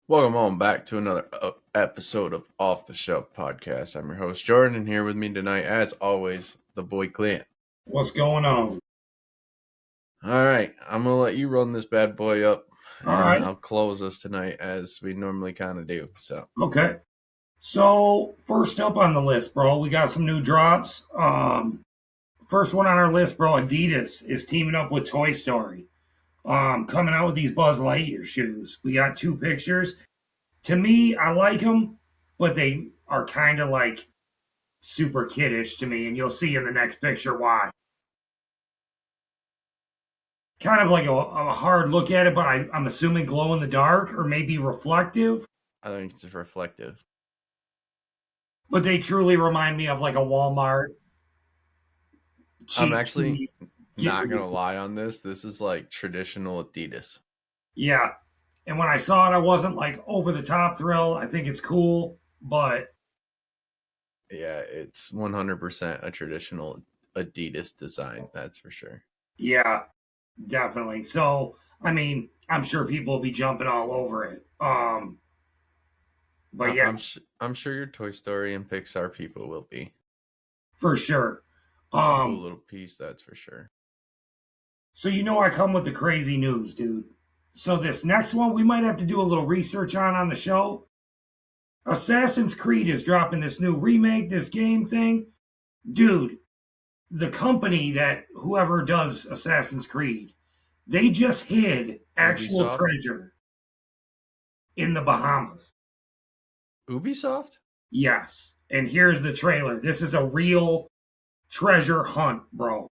Welcome on back to another episode of Off the Shelf Podcast. I'm your host, Jordan, and here with me tonight, as always, the boy Clint. What's going on? All right, I'm going to let you run this bad boy up, All and right. I'll close us tonight as we normally kind of do. So, Okay. So first up on the list, bro, we got some new drops. First one on our list, bro, Adidas is teaming up with Toy Story. Coming out with these Buzz Lightyear shoes. We got two pictures. To me, I like them, but they are kind of like super kiddish to me, and you'll see in the next picture why. Kind of like a hard look at it, but I'm assuming glow in the dark or maybe reflective. I think it's reflective. But they truly remind me of like a Walmart I'm cheap actually seat. Get not going to lie on this. This is like traditional Adidas. Yeah. And when I saw it, I wasn't like over the top thrilled. I think it's cool, but Yeah, it's 100% a traditional Adidas design, that's for sure. yeah, definitely. So, I mean, I'm sure people will be jumping all over it. But yeah, I'm sure your Toy Story and Pixar people will be. for sure. It's a cool Um, little piece, that's for sure. so I come with the crazy news, dude. So this next one we might have to do a little research on the show. Assassin's Creed is dropping this new remake, this game thing. Dude, the company that whoever does Assassin's Creed, they just hid actual Ubisoft? treasure in the Bahamas. Ubisoft? Yes. And here's the trailer. This is a real treasure hunt, bro.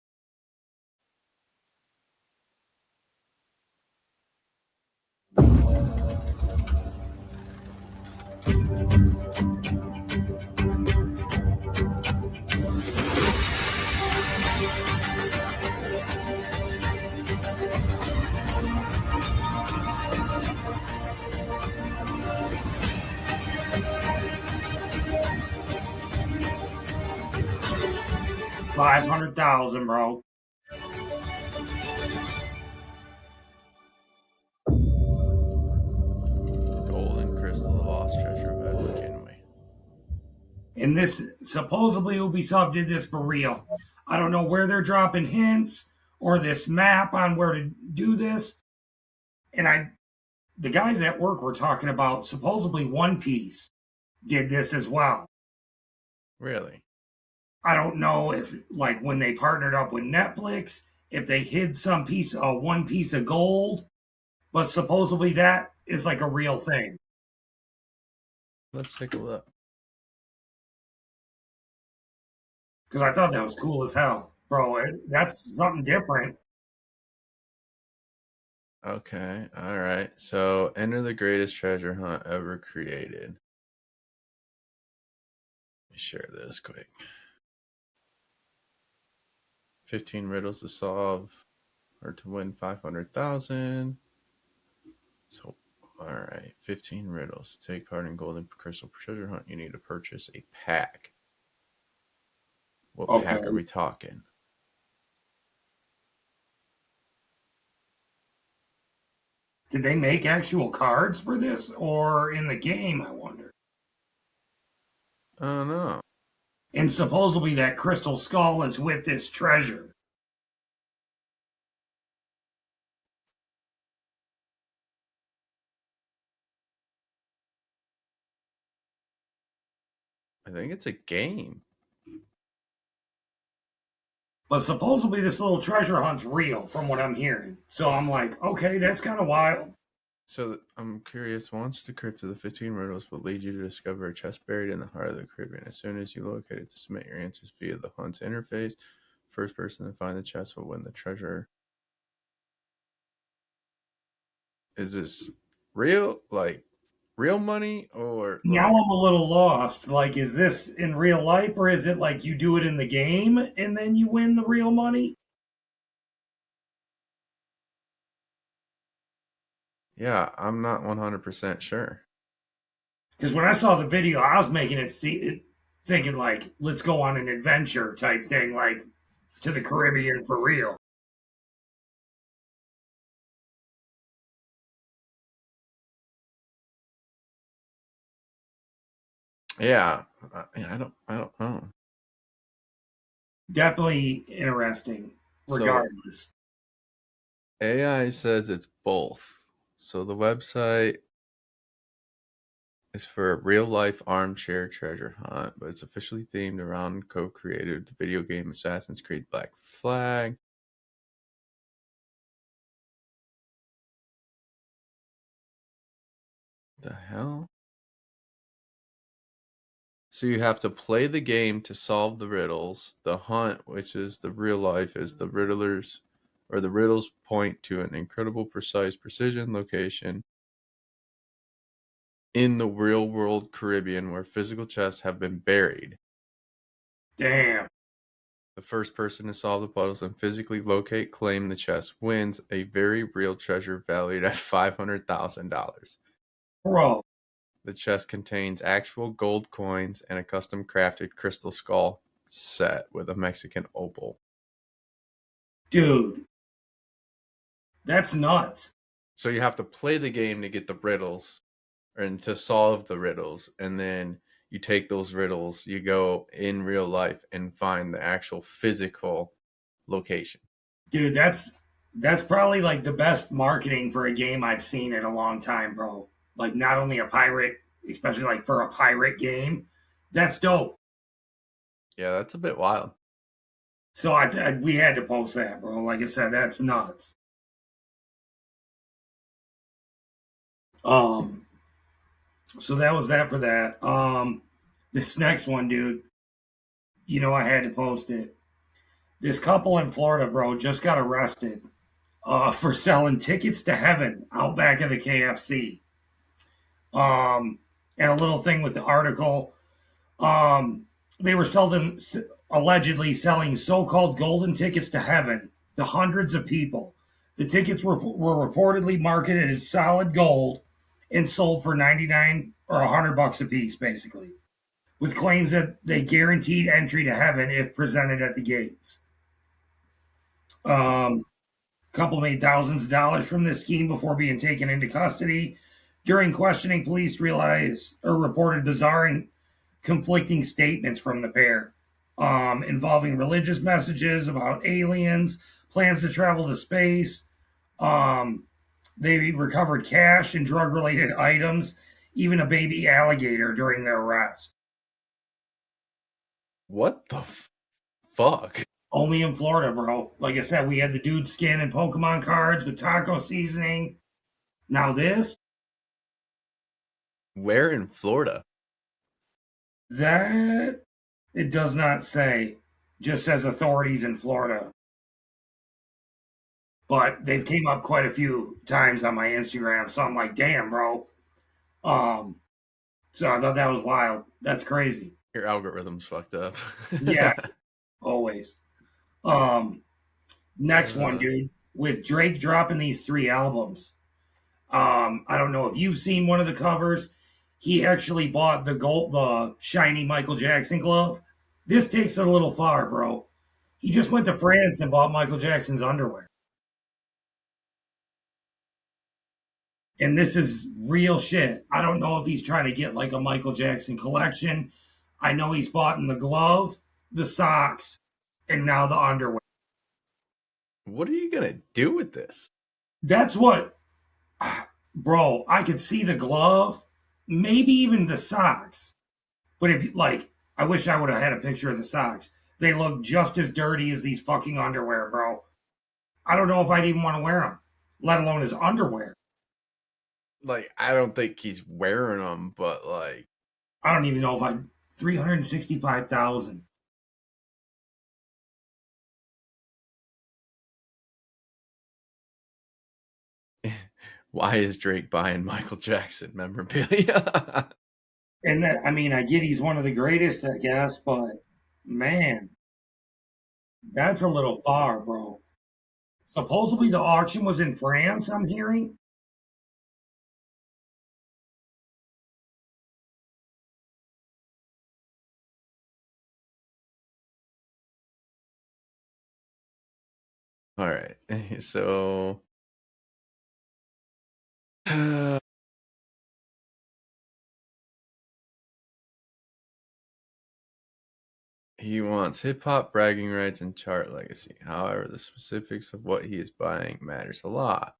$500,000, bro. Golden Crystal, the lost treasure of Edward Kenway. And this supposedly Ubisoft did this for real. I don't know where they're dropping hints or this map on where to do this. And the guys at work were talking about supposedly One Piece did this as well. Really? I don't know if like when they partnered up with Netflix, if they hid some one piece of gold, but supposedly that is like a real thing. Let's take a look. Because I thought that was cool as hell, bro. That's something different. Okay, alright. So, enter the greatest treasure hunt ever created. Let me share this quick. 15 riddles to solve or to win 500,000. So, alright. 15 riddles. To take part in Golden Crystal Treasure Hunt, you need to purchase a pack. What pack are Okay. we talking? Did they make actual cards for this or in the game? I wonder. I don't know. And supposedly that crystal skull is with this treasure. I think it's a game. But supposedly this little treasure hunt's real from what I'm hearing. So I'm like, okay, that's kind of wild. So I'm curious. Once the crypt of the 15 riddles will lead you to discover a chest buried in the heart of the Caribbean. As soon as you locate it, to submit your answers via the hunt's interface. First person to find the chest will win the treasure. Is this real? Like real money or Now like? I'm a little lost. Like, is this in real life or is it like you do it in the game and then you win the real money? Yeah, I'm not 100% sure. Because when I saw the video, I was making thinking like, let's go on an adventure type thing, like to the Caribbean for real. Yeah, I don't know. Definitely interesting, So regardless. AI says it's both. So the website is for a real life armchair treasure hunt, but it's officially themed around co-created the video game Assassin's Creed Black Flag. The hell? So you have to play the game to solve the riddles. The hunt, which is the real life, is the riddlers or the riddles point to an incredible precise precision location in the real world Caribbean where physical chests have been buried. Damn, The first person to solve the puzzles and physically locate claim the chest wins a very real treasure valued at $500,000. bro, The chest contains actual gold coins and a custom crafted crystal skull set with a Mexican opal. dude, that's nuts. So you have to play the game to get the riddles and to solve the riddles, and then you take those riddles, you go in real life and find the actual physical location. Dude, that's probably like the best marketing for a game I've seen in a long time, bro. Like not only a pirate, especially like for a pirate game, that's dope. Yeah, that's a bit wild. So we had to post that, bro. Like I said, that's nuts. Um, so that was that for that. This next one, dude, I had to post it. This couple in Florida, bro, just got arrested for selling tickets to heaven out back of the KFC. Um, and a little thing with the article, um, they were allegedly selling so-called golden tickets to heaven to hundreds of people. The tickets were reportedly marketed as solid gold and sold for 99 or $100 a piece, basically, with claims that they guaranteed entry to heaven if presented at the gates. Um, Couple made thousands of dollars from this scheme before being taken into custody. During questioning, police realized or reported bizarre and conflicting statements from the pair, involving religious messages about aliens, plans to travel to space. Um, they recovered cash and drug related items, even a baby alligator during their arrest. What the fuck? Only in Florida, bro. Like I said, we had the dude scanning Pokemon cards with taco seasoning. Now this, Where in Florida? that it does not say. Just says authorities in Florida. But they've came up quite a few times on my Instagram, so I'm like, damn, bro. Um, so I thought that was wild. That's crazy. Your algorithm's fucked up. Yeah, always. Um, Next one, uh, dude. With Drake dropping these three albums. I don't know if you've seen one of the covers. He actually bought the shiny Michael Jackson glove. This takes it a little far, bro. He just went to France and bought Michael Jackson's underwear. And this is real shit. I don't know if he's trying to get like a Michael Jackson collection. I know he's bought in the glove, the socks, and now the underwear. what are you gonna do with this? That's what, bro. I could see the glove, maybe even the socks. But if like, I wish I would have had a picture of the socks. They look just as dirty as these fucking underwear, bro. I don't know if I'd even want to wear them, let alone his underwear. Like, I don't think he's wearing them, but like, I don't even know if I 365,000. why is Drake buying Michael Jackson memorabilia? And that, I mean, I get he's one of the greatest, I guess, but man, that's a little far, bro. Supposedly the auction was in France, I'm hearing. All right, so He wants hip hop bragging rights and chart legacy. However, the specifics of what he is buying matters a lot.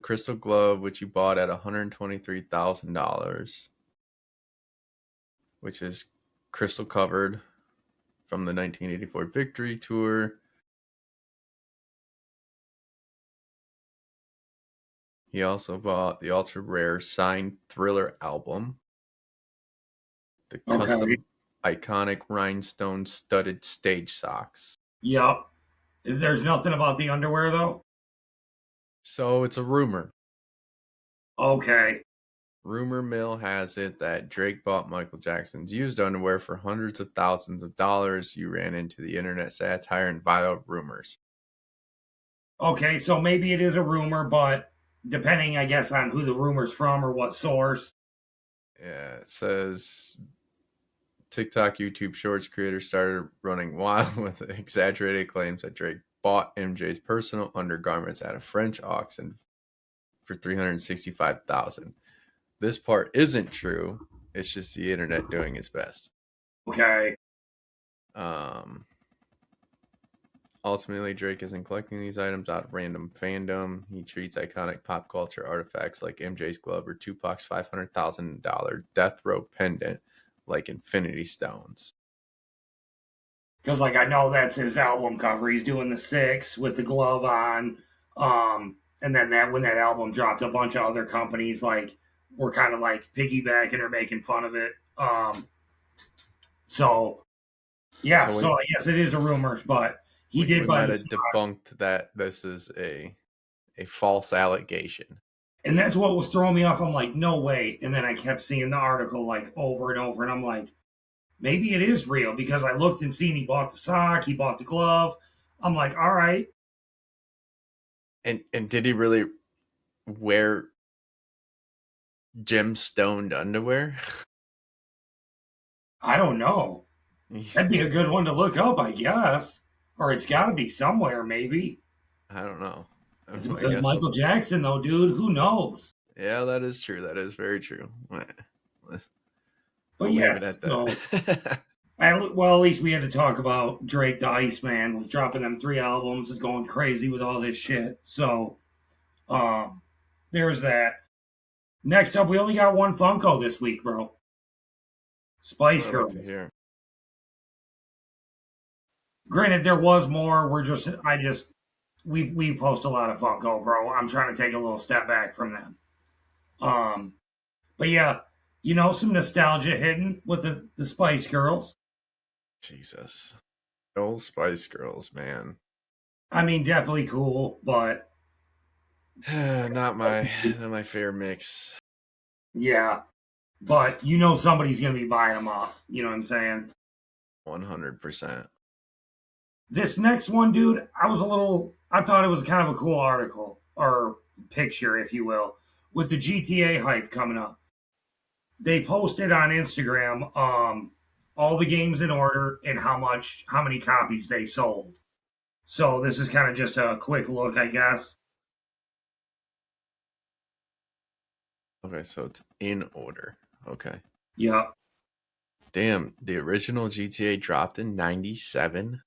Crystal glove, which you bought at $123,000, which is crystal covered from the 1984 Victory Tour. He also bought the ultra rare signed Thriller album, the Okay. custom iconic rhinestone studded stage socks. Yep. There's nothing about the underwear though. So it's a rumor. Okay. Rumor mill has it that Drake bought Michael Jackson's used underwear for hundreds of thousands of dollars. You ran into the internet satire and viral rumors. Okay. So maybe it is a rumor, but depending, I guess, on who the rumor's from or what source. Yeah, it says TikTok, YouTube Shorts creators started running wild with exaggerated claims that Drake bought MJ's personal undergarments at a French auction for 365,000. This part isn't true. It's just the internet doing its best. Okay. Um, Ultimately, Drake isn't collecting these items out of random fandom. He treats iconic pop culture artifacts like MJ's glove or Tupac's $500,000 death row pendant like Infinity Stones. Because like I know that's his album cover. He's doing the six with the glove on. And then that when that album dropped, a bunch of other companies like were kind of like piggybacking or making fun of it. So yeah, So so when I guess it is a rumor, but he we did buy might the have stock, debunked that this is a false allegation. and that's what was throwing me off. I'm like, no way. And then I kept seeing the article like over and over, and I'm like, maybe it is real because I looked and seen he bought the sock, he bought the glove. I'm like, all right, And did he really wear gemstoned underwear? I don't know. That'd be a good one to look up, I guess. Or it's got to be somewhere, maybe. I don't know. It's I because guess so. Michael Jackson, though, dude. Who knows? Yeah, that is true. That is very true. But I'll leave yeah, it at so that. well, at least we had to talk about Drake the Iceman was dropping them three albums, is going crazy with all this shit. So, um, there's that. Next up, we only got one Funko this week, bro. That's Spice what I like to Girls. hear. Granted, there was more. We post a lot of Funko, bro. I'm trying to take a little step back from them. Um, but yeah, some nostalgia hidden with the Spice Girls. Jesus. Old Spice Girls, man. I mean, definitely cool, but not my fair mix. yeah, but somebody's gonna be buying them up. You know what I'm saying? 100%. This next one, dude, I thought it was kind of a cool article or picture, if you will, with the GTA hype coming up. They posted on Instagram all the games in order and how many copies they sold. So this is kind of just a quick look, I guess. Okay, so it's in order. Okay. Yeah. Damn, the original GTA dropped in 97?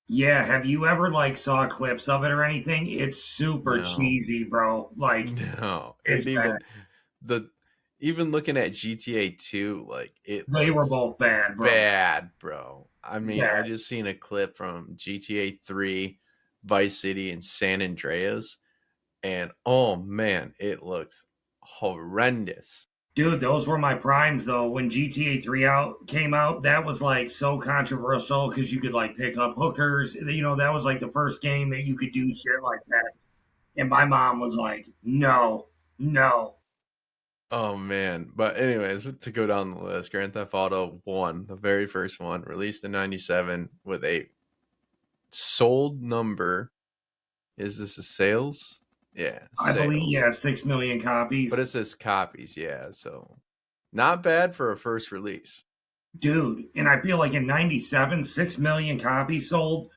Yeah, have you ever like saw clips of it or anything? It's super No. cheesy, bro. Like No. it's And bad. the even looking at GTA 2, like it They were looks both bad, bro. bad, bro. I mean, I Bad. just seen a clip from GTA 3, Vice City, and San Andreas, and oh man, it looks horrendous. Dude, those were my primes though. When GTA 3 out came out, that was like so controversial because you could like pick up hookers. That was like the first game that you could do shit like that. And my mom was like, no, no. Oh man. But anyways, to go down the list, Grand Theft Auto 1, the very first one, released in 97 with a sold number. Is this a sales? Yeah, I believe, sales. yeah, 6 million But copies. it says copies, yeah. So not bad for a first release. Dude, and I feel like in 97, 6 million copies sold.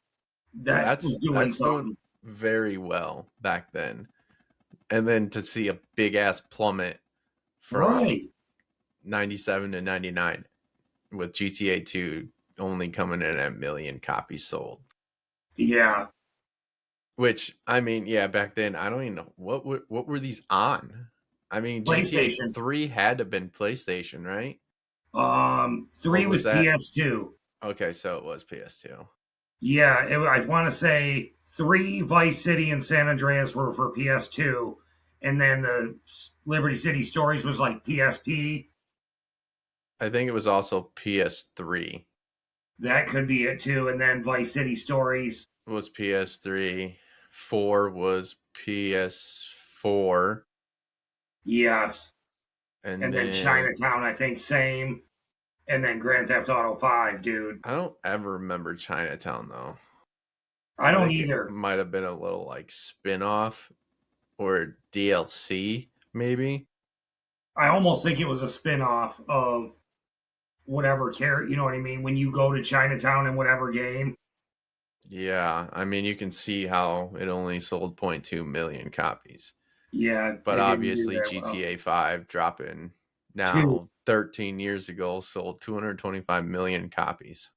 That was doing That's doing something. very well back then. And then to see a big ass plummet from Right. 97 to 99. with GTA 2 only coming in at million copies sold. Yeah, Which I mean, yeah, back then I don't even know what were these on. I mean, GTA PlayStation. 3 had to have been PlayStation, right? Or Three was was that PS2. okay? So it was PS2. Yeah, I want to say three, Vice City and San Andreas were for PS2, and then the Liberty City Stories was like PSP. I think it was also PS3. That could be it too. And then Vice City Stories. Was PS3. 4 was PS4, Yes. and And then then Chinatown, I think, same. And then Grand Theft Auto 5, dude. I don't ever remember Chinatown though. I I don't think it either. might have been a little like spin-off or DLC maybe. I almost think it was a spin off of whatever you know what I mean? When you go to Chinatown in whatever game. Yeah, I mean you can see how it only sold zero point 0.2 million copies. Yeah, But it didn't do obviously that well. GTA 5 dropping Two. now 13 years ago sold 225 million copies.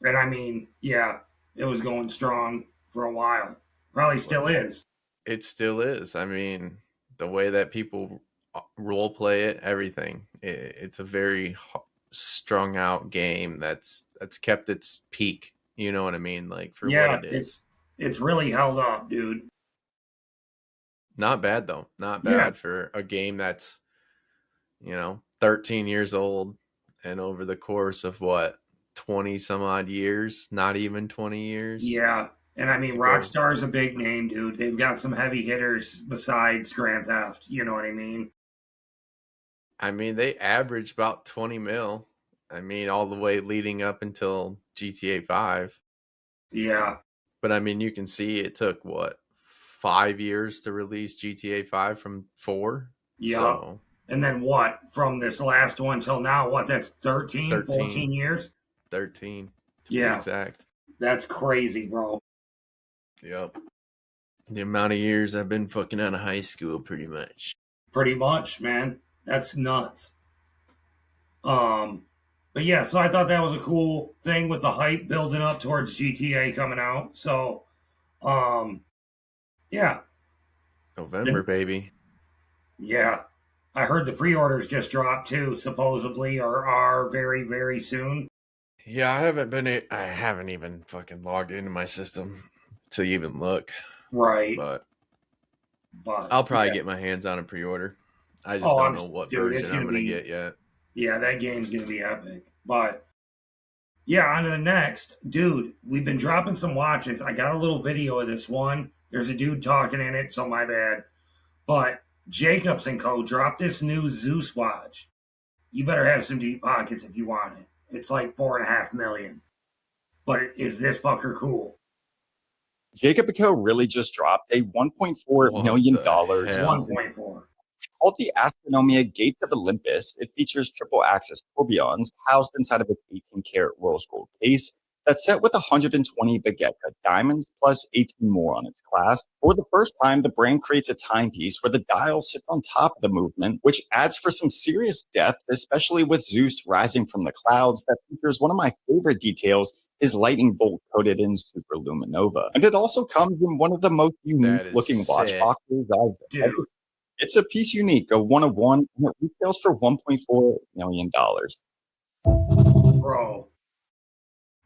And I mean, yeah, it was going strong for a while. Probably But still is. it still is. I mean, the way that people role play it, everything. It's a very strung out game that's kept its peak. You know what I mean? Like for what Yeah, it is. it's really held up, dude. Not bad though. Not Yeah, bad for a game that's, 13 years old and over the course of what, 20 some odd years, not even 20 years yeah. And I mean, to go. Rockstar's a big name, dude. They've got some heavy hitters besides Grand Theft. You know what I mean? I mean, they average about 20 mil. I mean, all the way leading up until GTA 5. Yeah, But I mean, you can see it took what, 5 years to release GTA 5 from 4. yeah. So And then what? From this last one till now, what? That's 13, 13, 14 years? 13 to be Yeah, exact. that's crazy, bro. Yep. The amount of years I've been fucking out of high school, pretty much. Pretty much, man. That's nuts. Um, but yeah, so I thought that was a cool thing with the hype building up towards GTA coming out. So, um, yeah, November, then baby. yeah, I heard the pre-orders just dropped too, supposedly, or are very, very soon. Yeah, I haven't even fucking logged into my system to even look, Right, but but I'll probably yeah. get my hands on a pre-order. I just Oh, don't know what dude, it's version I'm gonna gonna be get yet. yeah, that game's gonna be epic. But yeah, on to the next, dude. We've been dropping some watches. I got a little video of this one. There's a dude talking in it, so my bad. But Jacobs and Co. dropped this new Zeus watch. You better have some deep pockets if you want it. It's like 4.5 million. But is this fucker cool? Jacob Co. really just dropped a $1.4 What million the One hell? season point four. called the Astronomia Gates of Olympus. It features triple axis tourbillons housed inside of its 18-karat rose gold case that's set with 120 baguette cut diamonds plus 18 more on its clasp. For the first time, the brand creates a timepiece where the dial sits on top of the movement, which adds for some serious depth, especially with Zeus rising from the clouds. That features one of my favorite details, his lightning bolt coated in superluminova. And it also comes in one of the most unique That is looking watch sick. boxes I've Dude, ever. It's a piece unique, a one of one, and it retails for $1.4 million. bro,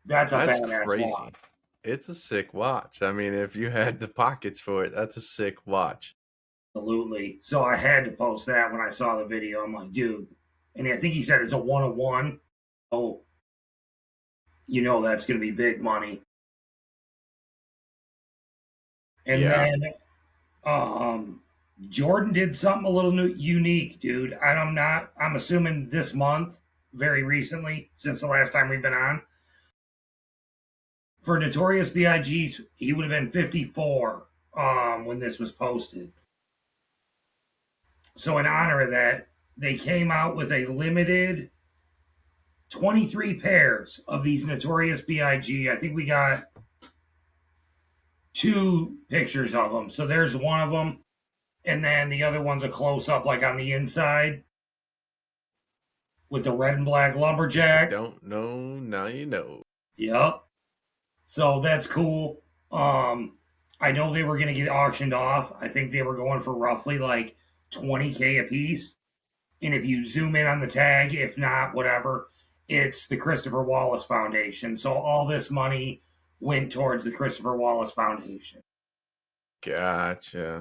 that's a That's badass watch. crazy. It's a sick watch. I mean, if you had the pockets for it, that's a sick watch. Absolutely. So I had to post that when I saw the video. I'm like, dude. And I think he said it's a one of one. Oh, you know that's going to be big money. And Yeah. then um, Jordan did something a little new, unique, dude. I'm assuming this month, very recently, since the last time we've been on. For Notorious B.I.G.'s, he would have been 54 when this was posted. So in honor of that, they came out with a limited 23 pairs of these Notorious B.I.G. I think we got two pictures of them. So there's one of them, and then the other one's a close up, like on the inside. with the red and black If you lumberjack. don't know, now you know. Yep. So that's cool. I know they were going to get auctioned off. I think they were going for roughly like 20K a piece. And if you zoom in on the tag, if not, whatever, it's the Christopher Wallace Foundation. So all this money went towards the Christopher Wallace Foundation. Gotcha.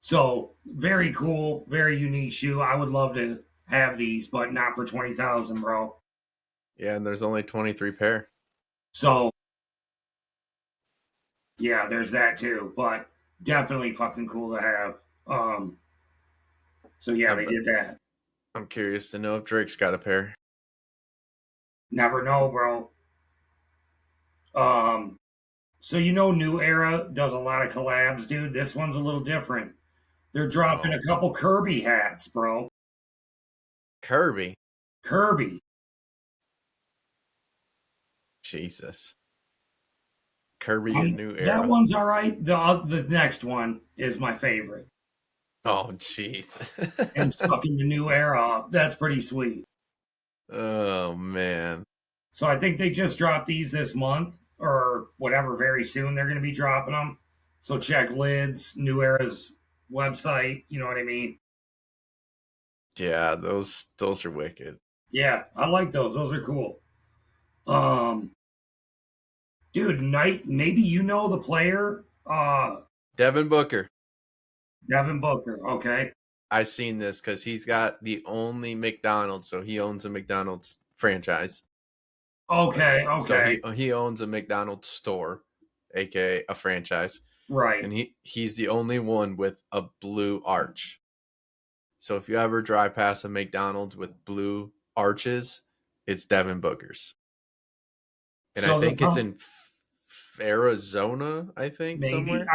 So very cool, very unique shoe. I would love to have these, but not for 20,000, bro. Yeah, and there's only 23 pair. So yeah, there's that too. But definitely fucking cool to have. So yeah, I they bet. did that. I'm curious to know if Drake's got a pair. Never know, bro. Um, so New Era does a lot of collabs, dude. This one's a little different. They're dropping Oh, a couple Kirby hats, bro. Kirby. Kirby. Jesus. Kirby a new That era. one's all right. The next one is my favorite. Oh, jeez. Him sucking the New Era up. That's pretty sweet. Oh, man. So I think they just dropped these this month or whatever. Very soon they're going to be dropping them. So check lids, New Era's website. You know what I mean? Yeah, those are wicked. Yeah, I like those. Those are cool. Um, dude, Knight. Maybe you know the player, Devin Booker. Devin Booker. Okay, I seen this because he's got the only McDonald's, so he owns a McDonald's franchise. Like, okay, so okay. he owns a McDonald's store, aka a franchise, Right. and he's the only one with a blue arch. So if you ever drive past a McDonald's with blue arches, it's Devin Booker's, and I So they're think it's in Arizona. I think maybe somewhere.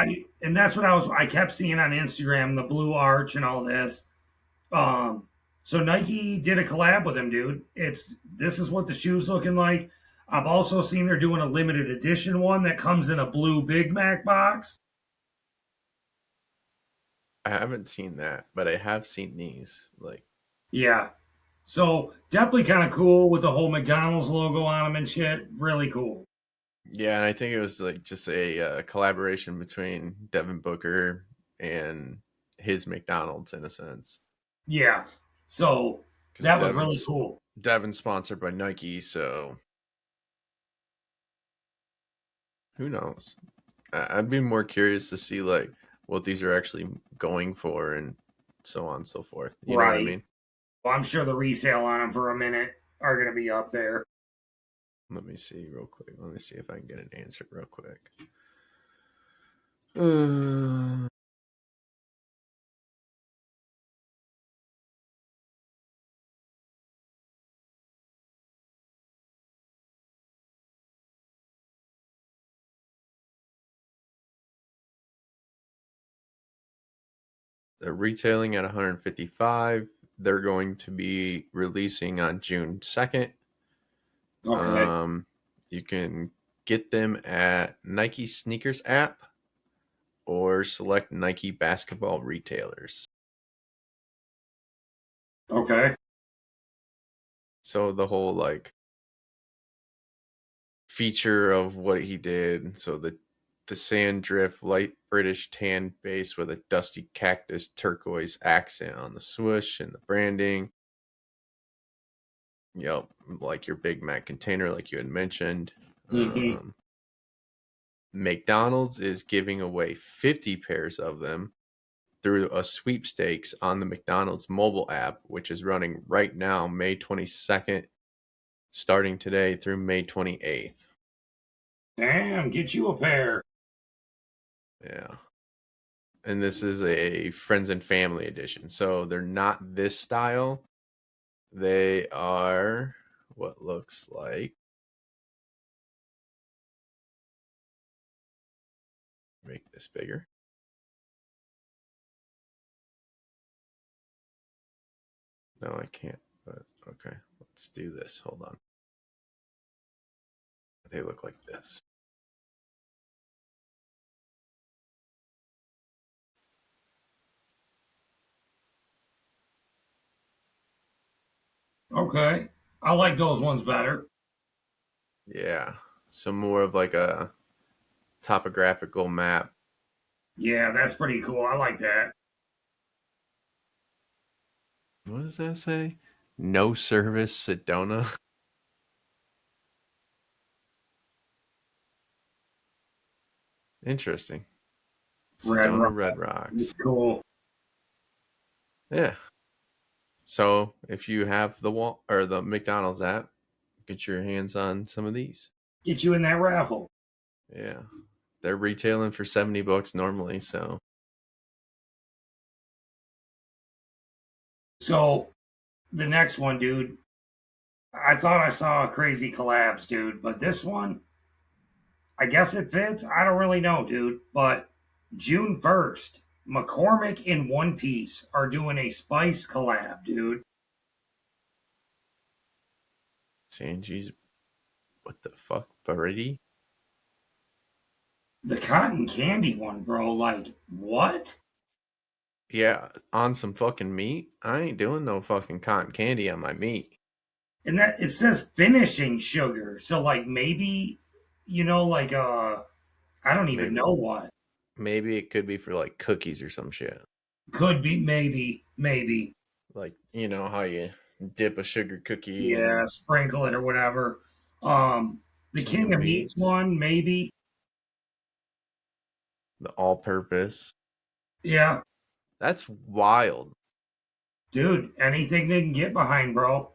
and that's what I kept seeing on Instagram, the blue arch and all this. Um, so Nike did a collab with him, dude. This is what the shoe's looking like. I've also seen they're doing a limited edition one that comes in a blue Big Mac box. I haven't seen that, but I have seen these. Like, Yeah. So definitely kind of cool with the whole McDonald's logo on them and shit. Really cool. yeah, and I think it was like just a collaboration between Devin Booker and his McDonald's in a sense, Yeah. So because that was really cool. Devin's sponsored by Nike, so who knows? I'd be more curious to see like what these are actually going for and so on and so forth. You know what I Right. mean? Well, I'm sure the resale on them for a minute are going to be up there. Let me see real quick. Let me see if I can get an answer real quick. They're retailing at 155. They're going to be releasing on June 2nd. Okay. You can get them at Nike Sneakers app or select Nike basketball retailers. Okay. So the whole like feature of what he did. So the sand drift light British tan base with a dusty cactus turquoise accent on the swoosh and the branding. Yep, like your Big Mac container, like you had mentioned. Hmm. McDonald's is giving away 50 pairs of them through a sweepstakes on the McDonald's mobile app, which is running right now, May 22nd, starting today through May 28th. Damn, get you a pair. Yeah. And this is a friends and family edition. So they're not this style. They are what looks like. Make this bigger. No, I can't. But okay, let's do this. Hold on. They look like this. Okay. I like those ones better. Yeah. So more of like a topographical map. Yeah, that's pretty cool. I like that. What does that say? No service Sedona. Interesting. Red Sedona Rock. Red Rocks. It's cool. Yeah. So if you have the wall or the McDonald's app, get your hands on some of these. Get you in that raffle. Yeah. They're retailing for $70 normally, so So the next one, dude, I thought I saw a crazy collabs, dude, but this one, I guess it fits. I don't really know, dude. But June 1st, McCormick and One Piece are doing a spice collab, dude. Sanji's what the fuck, Barity? The cotton candy one, bro. Like, what? Yeah, on some fucking meat. I ain't doing no fucking cotton candy on my meat. And that it says finishing sugar. So like maybe, like I don't even Maybe know what. maybe it could be for like cookies or some shit. Could be maybe. Like, you know how you dip a sugar cookie Yeah, in sprinkle it or whatever. The king of King of Meats meats, one, maybe. the all purpose. Yeah, That's wild. dude, anything they can get behind, bro.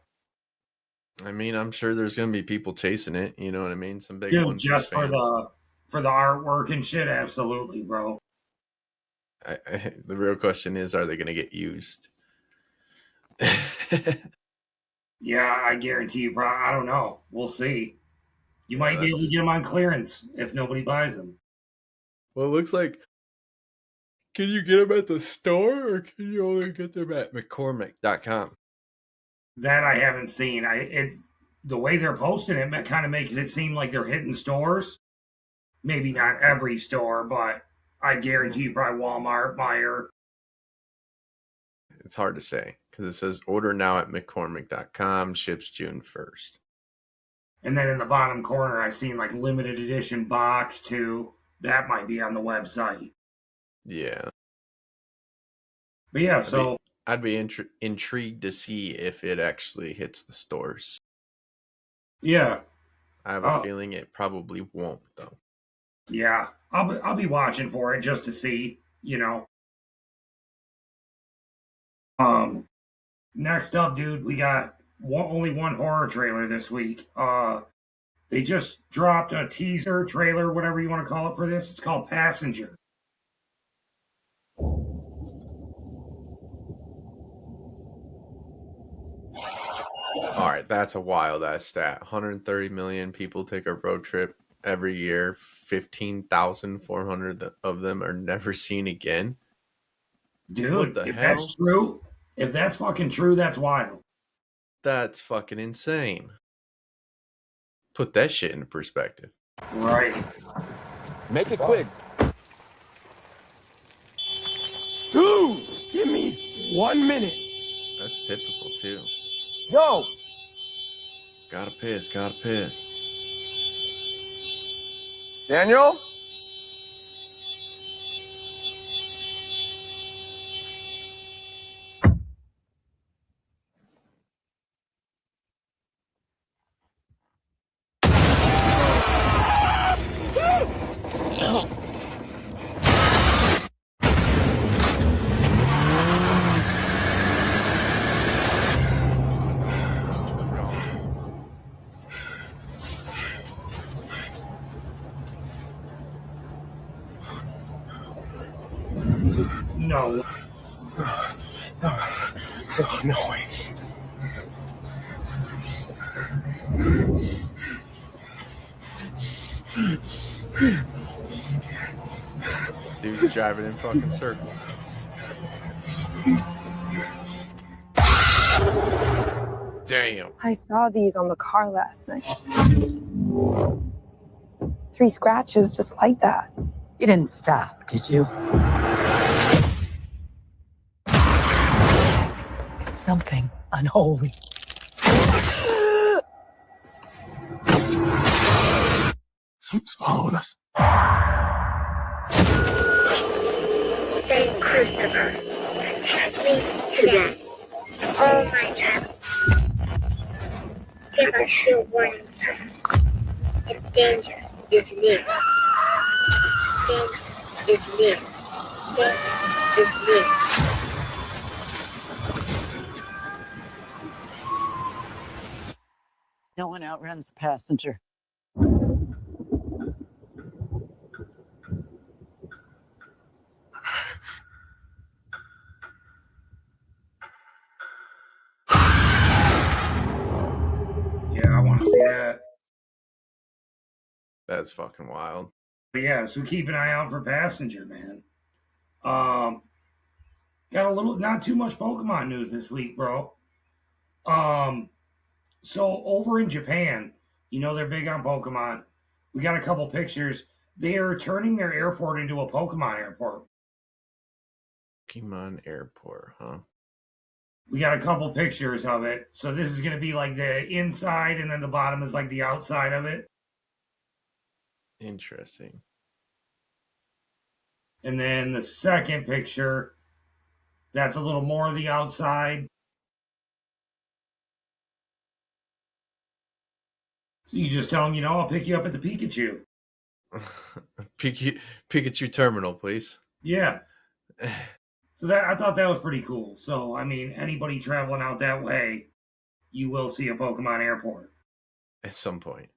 I mean, I'm sure there's going to be people chasing it, you know what I mean? Some big Dude, One Piece just for fans. the artwork and shit, absolutely, bro. The real question is, are they going to get used? Yeah, I guarantee you, bro. I don't know. We'll see. You Yeah, might be able to that's get them on clearance if nobody buys them. well, it looks like. Can you get them at the store or can you only get them at McCormick.com? That I haven't seen. It's the way they're posting it kind of makes it seem like they're hitting stores. Maybe not every store, but I guarantee you probably Walmart, Meijer. It's hard to say because it says order now at McCormick.com, ships June 1st. And then in the bottom corner, I seen like limited edition box too. That might be on the website. Yeah. But yeah, I'd be so I'd be intrigued to see if it actually hits the stores. yeah, I have a uh, feeling it probably won't though. yeah, I'll be watching for it just to see, Um, next up, dude, we got only one horror trailer this week. They just dropped a teaser trailer, whatever you want to call it for this. It's called Passenger. All right, that's a wild ass stat. 130 million people take a road trip every year. 15,400 of them are never seen again. What Dude, the if that's hell? true, if that's fucking true, that's wild. That's fucking insane. Put that shit into perspective. Right. Make it quick. Dude, give me 1 minute. That's typical too. Yo, Gotta piss, gotta piss. Daniel? No. Oh, no way. Dude's driving in fucking circles. Damn. I saw these on the car last night. 3 scratches just like that. You didn't stop, did you? It's something unholy. Something's following us. Saint Christopher, protect me today. All my travels. Give us your warning signs. If danger is near. Danger is near. Danger is near. No one outruns a passenger. Yeah, I want to see that. That's fucking wild. But yeah, so keep an eye out for Passenger, man. Got a little, not too much Pokemon news this week, bro. So over in Japan, you know they're big on Pokemon. We got a couple pictures. They are turning their airport into a Pokemon airport. Pokemon Airport, huh? We got a couple pictures of it. So this is going to be like the inside, and then the bottom is like the outside of it. Interesting. And then the second picture, that's a little more of the outside. So you just tell them, I'll pick you up at the Pikachu. Pikachu Terminal, please. Yeah. So that I thought that was pretty cool. So I mean, anybody traveling out that way, you will see a Pokemon airport At some point.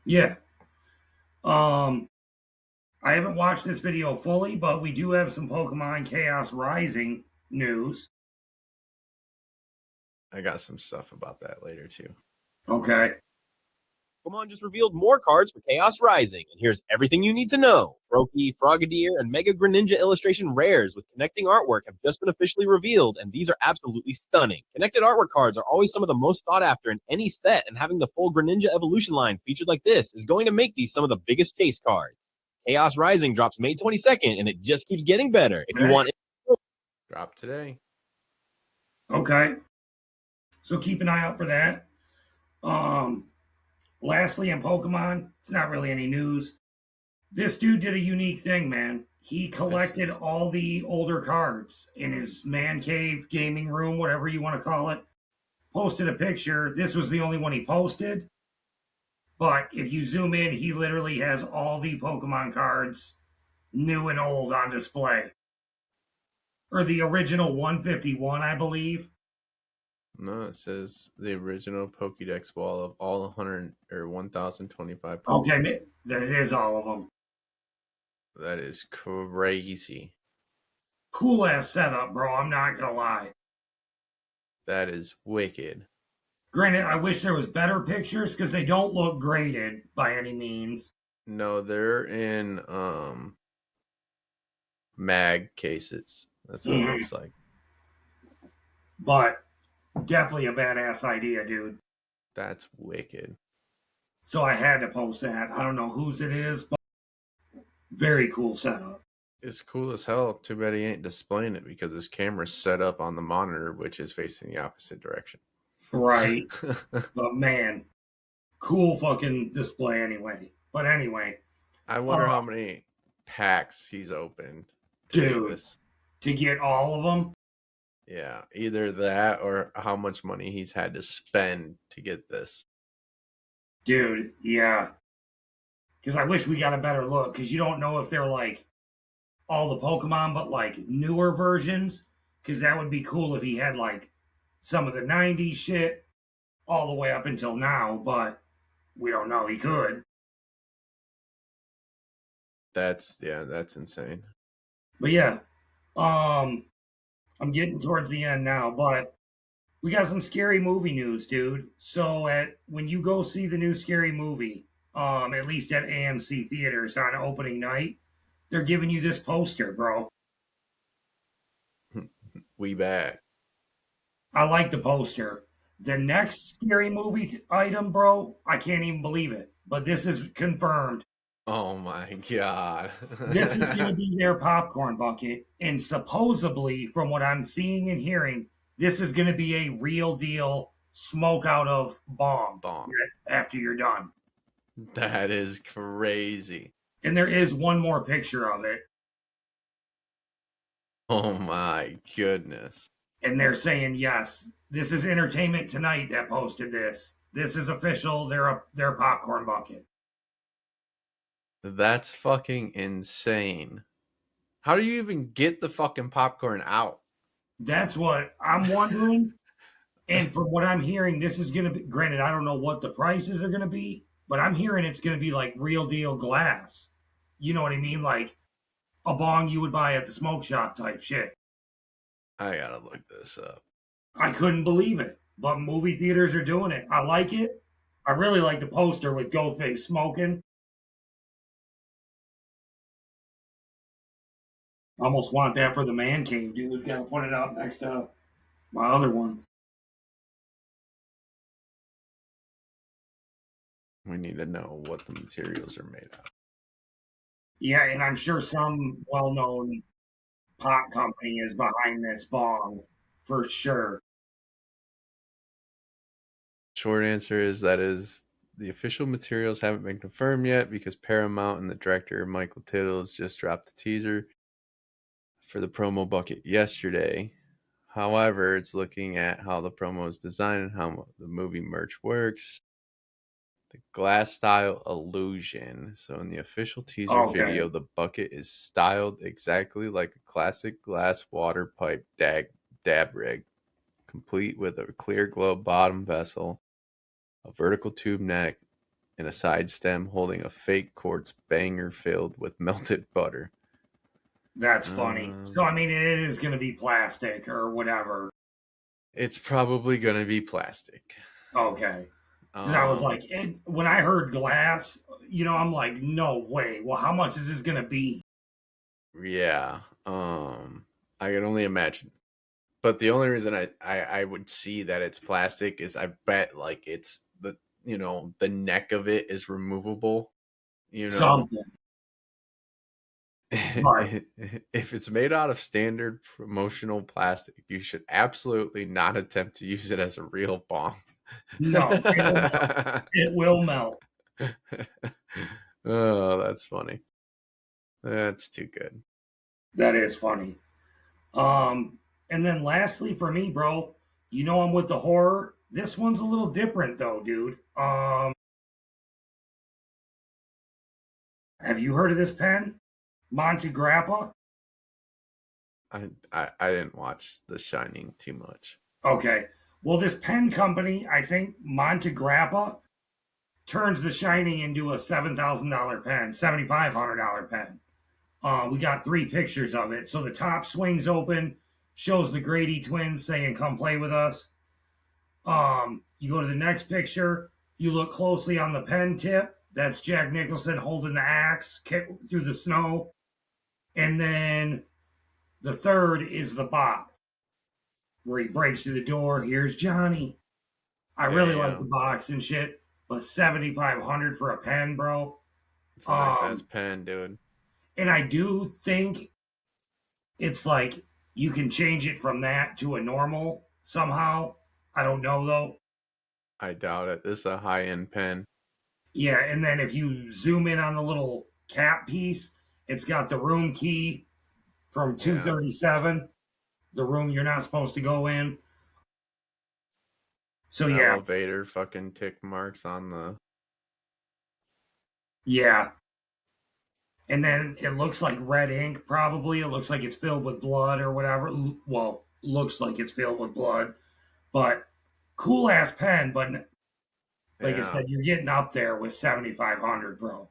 Yeah. I haven't watched this video fully, but we do have some Pokemon Chaos Rising news. I got some stuff about that later too. Okay. Pokemon just revealed more cards for Chaos Rising, and here's everything you need to know. Froakie, Frogadier, and Mega Greninja illustration rares with connecting artwork have just been officially revealed, and these are absolutely stunning. Connected artwork cards are always some of the most sought after in any set, and having the full Greninja evolution line featured like this is going to make these some of the biggest chase cards. Chaos Rising drops May 22nd, and it just keeps getting better. If you want it, drop today. Okay. So keep an eye out for that. Lastly, in Pokemon, it's not really any news. This dude did a unique thing, man. He collected all the older cards in his man cave, gaming room, whatever you want to call it. Posted a picture. This was the only one he posted. But if you zoom in, he literally has all the Pokemon cards, new and old, on display. Or the original 151, I believe. No, it says the original Pokédex wall of all 100 or 1,025. Okay, then it is all of them. That is crazy. Cool ass setup, bro. I'm not gonna lie. That is wicked. Granted, I wish there was better pictures because they don't look graded by any means. No, they're in mag cases. That's what it looks like. But definitely a badass idea, dude. That's wicked. So I had to post that. I don't know whose it is, but very cool setup. It's cool as hell. Too bad he ain't displaying it because his camera's set up on the monitor, which is facing the opposite direction. Right. But man, cool fucking display anyway. But anyway. I wonder how many packs he's opened. Dude, to get all of them? Yeah, either that or how much money he's had to spend to get this. Dude, yeah. Because I wish we got a better look. Because you don't know if they're like all the Pokemon, but like newer versions. Because that would be cool if he had like some of the 90s shit all the way up until now. But we don't know. He could. That's insane. But yeah. I'm getting towards the end now, but we got some scary movie news, dude. So when you go see the new Scary Movie, at least at AMC theaters on opening night, they're giving you this poster, bro. We back. I like the poster. The next Scary Movie item, bro, I can't even believe it, but this is confirmed. Oh my god. This is going to be their popcorn bucket, and supposedly, from what I'm seeing and hearing, this is going to be a real deal smoke out of bomb after you're done. That is crazy. And there is one more picture of it. Oh my goodness. And they're saying, yes, this is Entertainment Tonight that posted this. This is official. They're a popcorn bucket. That's fucking insane. How do you even get the fucking popcorn out? That's what I'm wondering. And from what I'm hearing, this is going to be, granted, I don't know what the prices are going to be, but I'm hearing it's going to be like real deal glass. You know what I mean? Like a bong you would buy at the smoke shop type shit. I gotta look this up. I couldn't believe it, but movie theaters are doing it. I like it. I really like the poster with Ghostface smoking. Almost want that for the man cave, dude. Gotta put it up next to my other ones. We need to know what the materials are made of. Yeah, and I'm sure some well known pot company is behind this bong for sure. Short answer is that is the official materials haven't been confirmed yet because Paramount and the director Michael Tittles just dropped the teaser for the promo bucket yesterday. However, it's looking at how the promo is designed and how the movie merch works. The glass style illusion. So in the official teaser Okay, video, the bucket is styled exactly like a classic glass water pipe dab rig, complete with a clear globe bottom vessel, a vertical tube neck, and a side stem holding a fake quartz banger filled with melted butter. that's funny. So, Um, I mean, it is going to be plastic or whatever. it's probably gonna be plastic. Okay. Because I was Um, like, when I heard glass, I'm like, no way. Well, how much is this going to be? yeah. I can only imagine. But the only reason I would see that it's plastic is I bet like it's the neck of it is removable. You know, Something. But if it's made out of standard promotional plastic, you should absolutely not attempt to use it as a real bomb. no, it'll melt. It will melt. Oh, that's funny. That's too good. That is funny. And then lastly for me, bro, I'm with the horror. This one's a little different though, dude. Have you heard of this pen? Monte Grappa? I didn't watch The Shining too much. Okay. Well, this pen company, I think Monte Grappa, turns The Shining into a $7,000 pen, $7,500 pen. We got three pictures of it. So the top swings open, shows the Grady twins saying, "Come play with us." You go to the next picture. You look closely on the pen tip. That's Jack Nicholson holding the axe through the snow. And then the third is the box where he breaks through the door. Here's Johnny. I really like the Damn, box and shit, but 7,500 for a pen, bro. it's a nice ass Um, pen, dude. and I do think it's like you can change it from that to a normal somehow. I don't know though. I doubt it. This is a high end pen. Yeah, and then if you zoom in on the little cap piece, it's got the room key from Yeah, 237, the room you're not supposed to go in. So yeah, elevator fucking tick marks on the. yeah. And then it looks like red ink, probably. It looks like it's filled with blood or whatever. Well, looks like it's filled with blood. But cool ass pen. But like I Yeah. said, you're getting up there with 7,500, bro.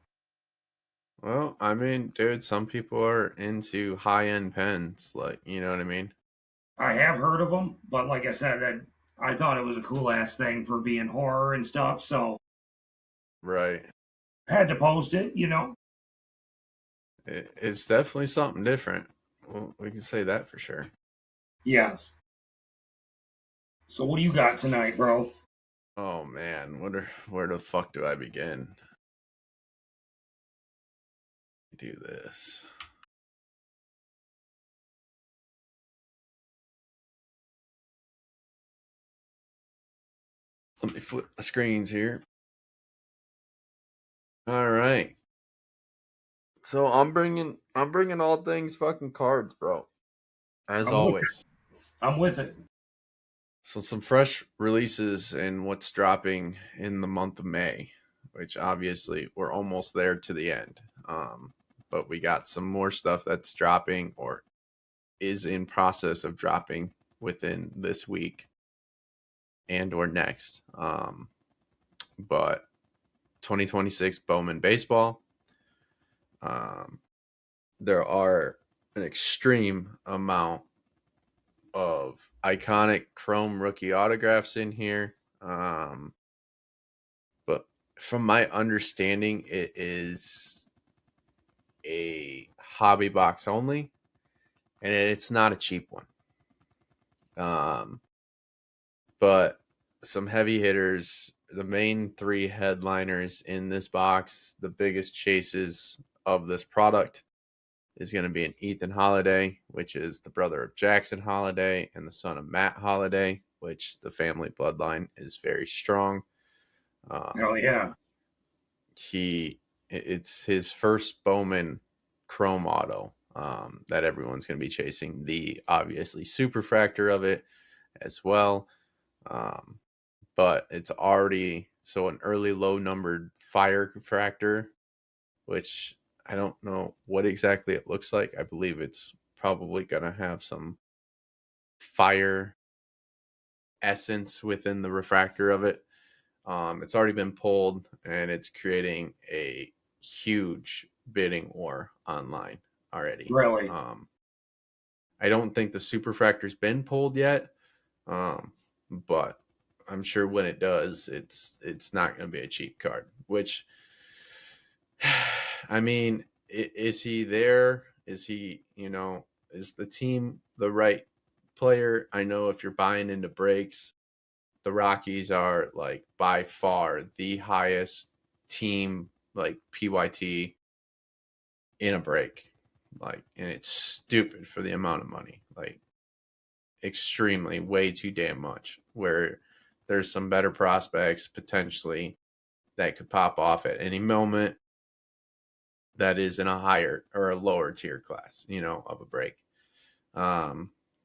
Well, I mean, dude, some people are into high end pens. Like, you know what I mean? I have heard of them, but like I said, that I thought it was a cool ass thing for being horror and stuff. So Right. had to post it. It's definitely something different. Well, we can say that for sure. Yes. So what do you got tonight, bro? Oh man, where the fuck do I begin? Do this. Let me flip the screens here. All right. So I'm bringing all things fucking cards, bro. As I'm with always. I'm with it. So some fresh releases in what's dropping in the month of May, which obviously we're almost there to the end. But we got some more stuff that's dropping or is in process of dropping within this week and or next. But 2026 Bowman Baseball. Um, there are an extreme amount of iconic chrome rookie autographs in here. But from my understanding, it is a hobby box only, and it's not a cheap one. But some heavy hitters, the main three headliners in this box, the biggest chases of this product is going to be an Ethan Holiday, which is the brother of Jackson Holiday and the son of Matt Holiday, which the family bloodline is very strong. Hell yeah. It's his first Bowman Chrome Auto that everyone's going to be chasing. The obviously superfractor of it as well. But it's already so an early low numbered fire fractor, which I don't know what exactly it looks like. I believe it's probably going to have some fire essence within the refractor of it. It's already been pulled and it's creating a huge bidding war online already. Really? I don't think the superfractor's been pulled yet, but I'm sure when it does, it's not going to be a cheap card. Which, I mean, is he there? Is he, is the team the right player? I know if you're buying into breaks, the Rockies are like by far the highest team, like PYT in a break. Like, and it's stupid for the amount of money. Like, extremely, way too damn much. Where there's some better prospects potentially that could pop off at any moment that is in a higher or a lower tier class, of a break.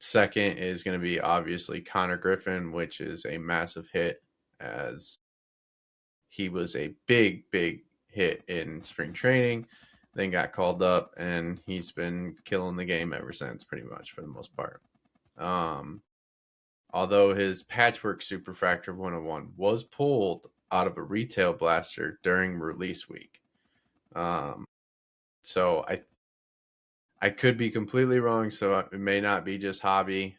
Second is going to be obviously Connor Griffin, which is a massive hit as he was a big, big hit in spring training, then got called up, and he's been killing the game ever since, pretty much for the most part. Although his Patchwork Superfractor 101 was pulled out of a retail blaster during release week. So I could be completely wrong, so it may not be just hobby.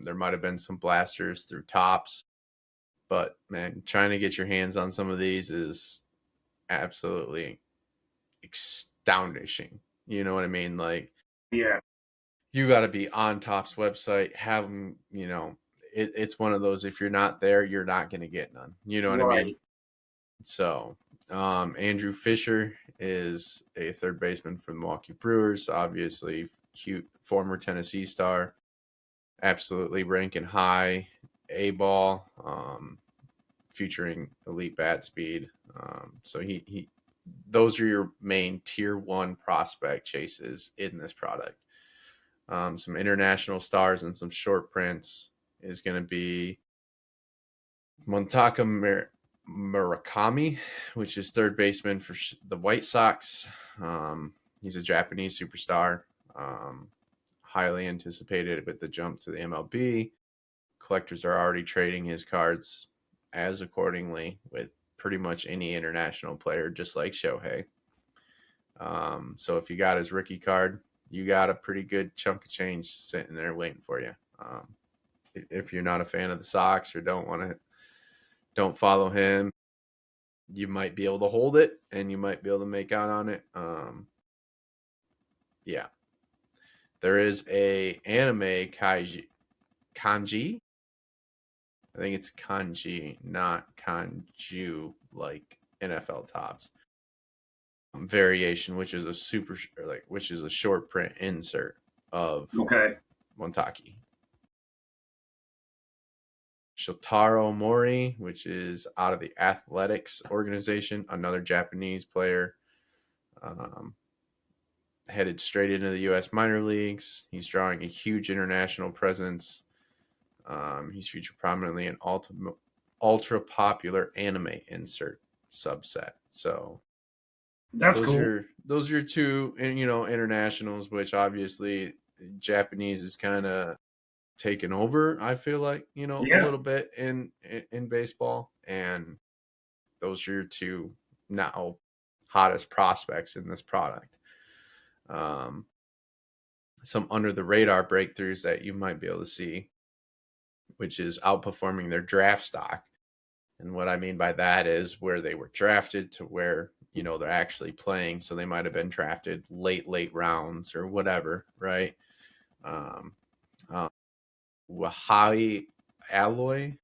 There might have been some blasters through tops, but man, trying to get your hands on some of these is absolutely astonishing. You know what I mean? Like, Yeah. you got to be on Top's website, have them, it's one of those, if you're not there, you're not going to get none. You know what I mean? Right. So, Andrew Fisher is a third baseman for the Milwaukee Brewers, obviously, former Tennessee star, absolutely ranking high, A ball, featuring elite bat speed. So those are your main tier one prospect chases in this product. Some international stars and some short prints is going to be Montaka Murakami, which is third baseman for the White Sox. He's a Japanese superstar, highly anticipated with the jump to the MLB. Collectors are already trading his cards as accordingly with pretty much any international player, just like Shohei. So if you got his rookie card, you got a pretty good chunk of change sitting there waiting for you. If you're not a fan of the Sox or don't follow him, you might be able to hold it and you might be able to make out on it. Yeah, there is a anime kanji. I think it's kanji, not kanju like NFL tops. Variation, which is which is a short print insert of Okay. Montaki. Shotaro Mori, which is out of the Athletics organization, another Japanese player, headed straight into the U.S. minor leagues. He's drawing a huge international presence. He's featured prominently in ultra popular anime insert subset. So That's cool. those are your two, internationals, which obviously Japanese is kind of taken over. I feel like a little bit in baseball, and those are your two now hottest prospects in this product. Some under the radar breakthroughs that you might be able to see, which is outperforming their draft stock. And what I mean by that is where they were drafted to where, they're actually playing. So they might have been drafted late rounds or whatever, right? Wahai Alloy.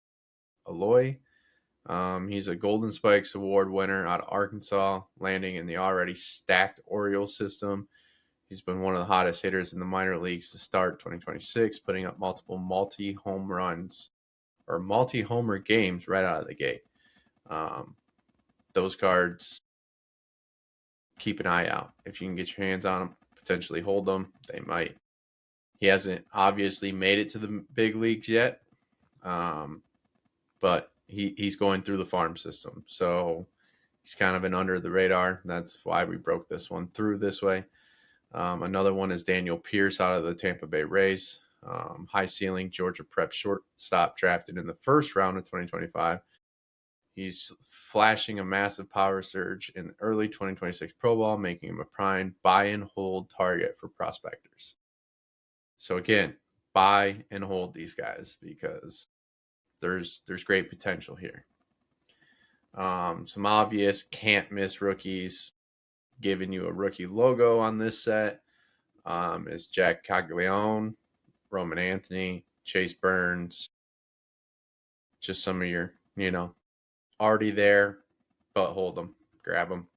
He's a Golden Spikes Award winner out of Arkansas, landing in the already stacked Orioles system. He's been one of the hottest hitters in the minor leagues to start 2026, putting up multiple multi-home runs or multi-homer games right out of the gate. Those cards, keep an eye out. If you can get your hands on them, potentially hold them. They might. He hasn't obviously made it to the big leagues yet, but he's going through the farm system. So he's kind of been under the radar. That's why we broke this one through this way. Another one is Daniel Pierce out of the Tampa Bay Rays. High ceiling Georgia Prep shortstop drafted in the first round of 2025. He's flashing a massive power surge in early 2026 Pro Ball, making him a prime buy and hold target for prospectors. So again, buy and hold these guys because there's great potential here. Some obvious can't miss rookies. Giving you a rookie logo on this set is Jack Caglione, Roman Anthony, Chase Burns. Just some of your, already there, but hold them, grab them.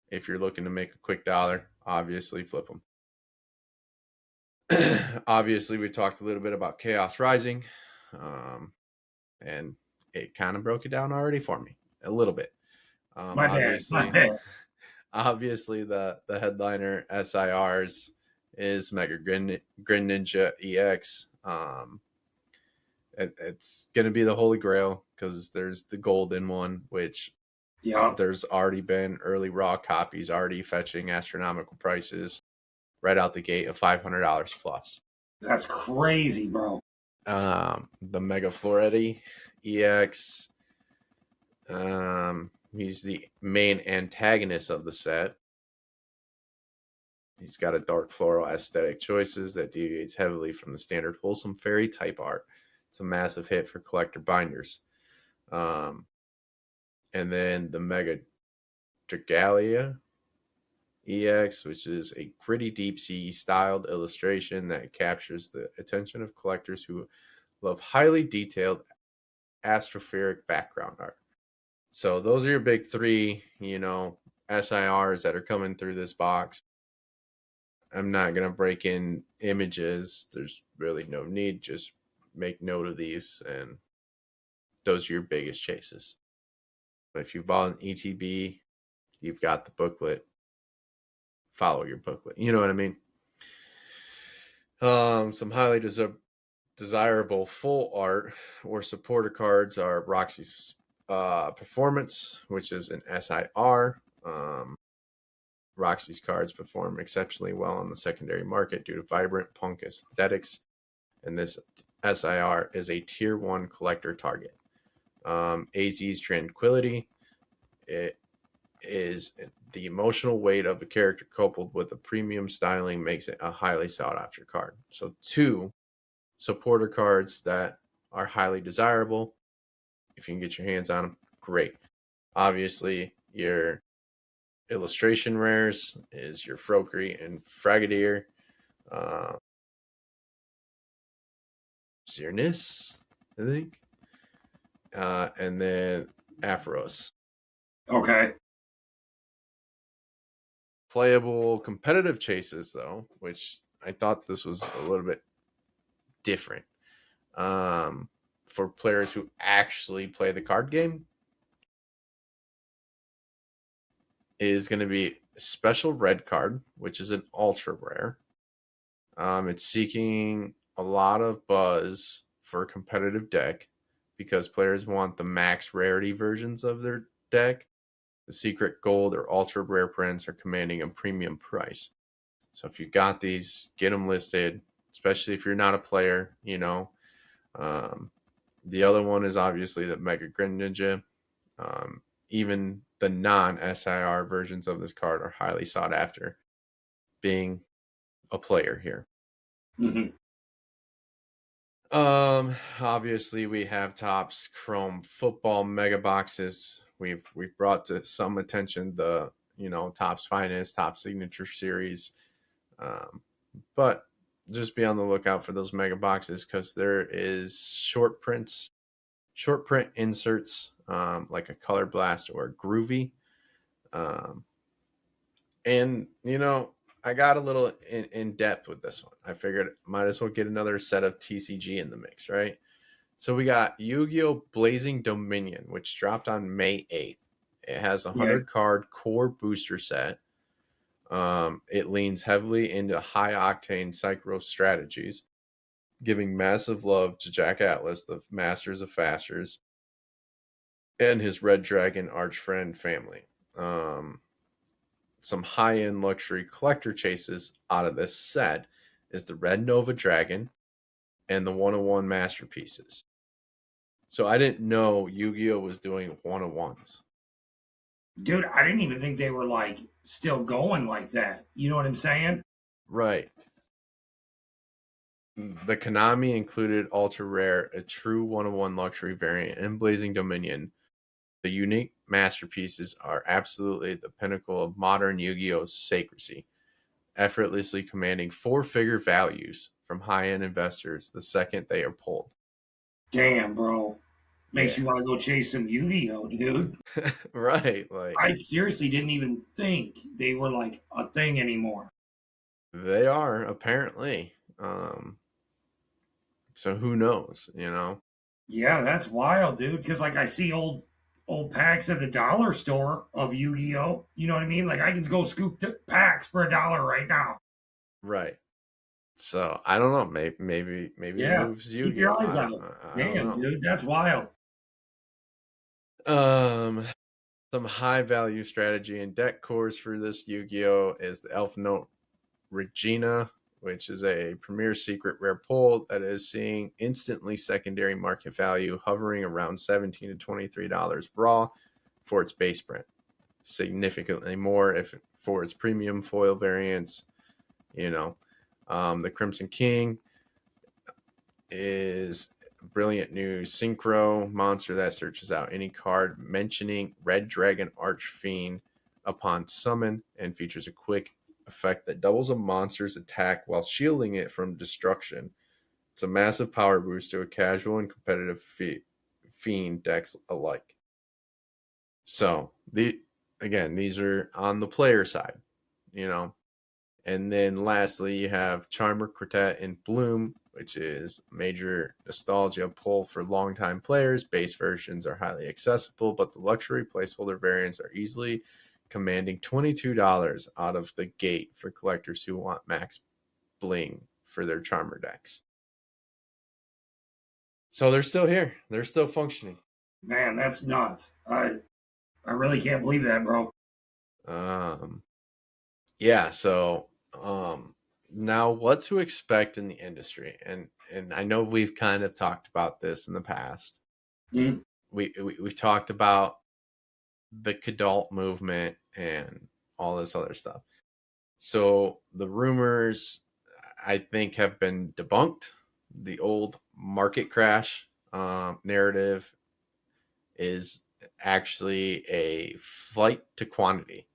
If you're looking to make a quick dollar, obviously flip them. Obviously, we talked a little bit about Chaos Rising, and it kind of broke it down already for me a little bit. My bad. Obviously, the headliner SIRs is Mega Greninja EX. It's going to be the holy grail because there's the golden one, which there's already been early raw copies already fetching astronomical prices right out the gate of $500 plus. That's crazy, bro. The Mega Floretti EX. He's the main antagonist of the set. He's got a dark floral aesthetic choices that deviates heavily from the standard wholesome fairy type art. It's a massive hit for collector binders. And then the Mega Dragalia EX, which is a gritty deep sea styled illustration that captures the attention of collectors who love highly detailed astropheric background art. So those are your big three, SIRs that are coming through this box. I'm not going to break in images. There's really no need. Just make note of these, and those are your biggest chases. But if you bought an ETB, you've got the booklet. Follow your booklet. You know what I mean? Some highly desirable full art or supporter cards are Roxy's Performance, which is an SIR. Roxy's cards perform exceptionally well on the secondary market due to vibrant punk aesthetics, and this SIR is a tier 1 collector target. AZ's Tranquility, it is the emotional weight of a character coupled with a premium styling makes it a highly sought after card. So 2 supporter cards that are highly desirable. If you can get your hands on them, great. Obviously, your illustration rares is your Frogry and Fragadier. Xerneas, I think. And then Aphros. Okay. Playable competitive chases, though, which I thought this was a little bit different. for players who actually play the card game is going to be special red card, which is an ultra rare. It's seeking a lot of buzz for a competitive deck because players want the max rarity versions of their deck. The secret gold or ultra rare prints are commanding a premium price. So if you got these, get them listed, especially if you're not a player, you know. The other one is obviously the Mega Greninja. Even the non-SIR versions of this card are highly sought after, being a player here. Mm-hmm. Obviously we have Topps Chrome Football Mega Boxes. We've brought to some attention the Topps Finest, Top Signature Series, but just be on the lookout for those mega boxes because there is short print inserts, like a Color Blast or a Groovy. Um, and, I got a little in depth with this one. I figured might as well get another set of TCG in the mix, right? So we got Yu-Gi-Oh! Blazing Dominion, which dropped on May 8th. It has a Yeah. 100 card core booster set. It leans heavily into high octane synchro strategies, giving massive love to Jack Atlas, the Masters of Fasters, and his Red Dragon archfriend family. Some high-end luxury collector chases out of this set is the Red Nova Dragon and the 101 Masterpieces. So I didn't know Yu-Gi-Oh was doing 101s. Dude, I didn't even think they were like still going like that. You know what I'm saying? Right. The Konami included Ultra Rare, a true 101 luxury variant, and Blazing Dominion. The unique masterpieces are absolutely the pinnacle of modern Yu-Gi-Oh sacredcy, effortlessly commanding four-figure values from high-end investors the second they are pulled. Damn, bro. Makes Yeah. you want to go chase some Yu-Gi-Oh, dude. Right. Like, I seriously didn't even think they were like a thing anymore. they are, apparently. So who knows, Yeah, that's wild, dude. Because like I see old packs at the dollar store of Yu-Gi-Oh. You know what I mean? Like I can go scoop packs for $1 right now. Right. So I don't know. Maybe he Yeah, moves keep Yu-Gi-Oh. your eyes out. I don't Damn, know. dude, that's wild. Some high value strategy and deck cores for this Yu-Gi-Oh is the Elf Note Regina, which is a premier secret rare pull that is seeing instantly secondary market value hovering around $17 to $23 raw for its base print. Significantly more if for its premium foil variants. The Crimson King is a brilliant new synchro monster that searches out any card mentioning Red Dragon Archfiend upon summon and features a quick effect that doubles a monster's attack while shielding it from destruction. It's a massive power boost to a casual and competitive fiend decks alike. So these are on the player side, you know. And then lastly, you have Charmer Quartet in Bloom, which is a major nostalgia pull for longtime players. Base versions are highly accessible, but the luxury placeholder variants are easily commanding $22 out of the gate for collectors who want max bling for their Charmer decks. So they're still here. They're still functioning. Man, that's nuts. I really can't believe that, bro. Yeah, so now what to expect in the industry, and I know we've kind of talked about this in the past. Mm. We've talked about the Kadalt movement and all this other stuff. So the rumors, I think, have been debunked. The old market crash narrative is actually a flight to quantity.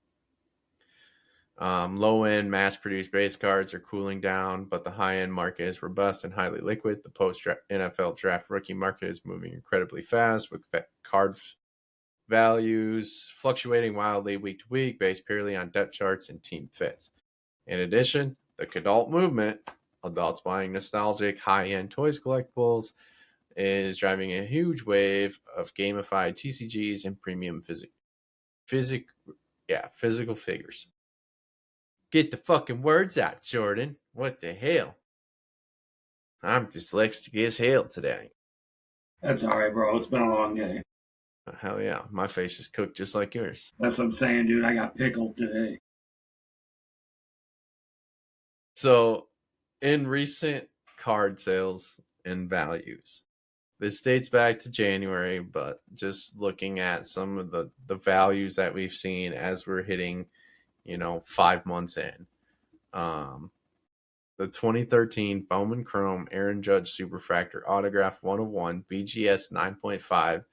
Low end mass produced base cards are cooling down, but the high end market is robust and highly liquid. The post NFL draft rookie market is moving incredibly fast, with card values fluctuating wildly week to week based purely on depth charts and team fits. In addition, the adult movement, adults buying nostalgic high end toys collectibles, is driving a huge wave of gamified TCGs and premium physical figures. Get the fucking words out, Jordan. What the hell? I'm dyslexic as hell today. That's all right, bro. It's been a long day. Hell yeah, my face is cooked just like yours. That's what I'm saying, dude. I got pickled today. So, in recent card sales and values, this dates back to January, but just looking at some of the values that we've seen as we're hitting, 5 months in. The 2013 Bowman Chrome Aaron Judge Superfractor Autograph 101 BGS 9.5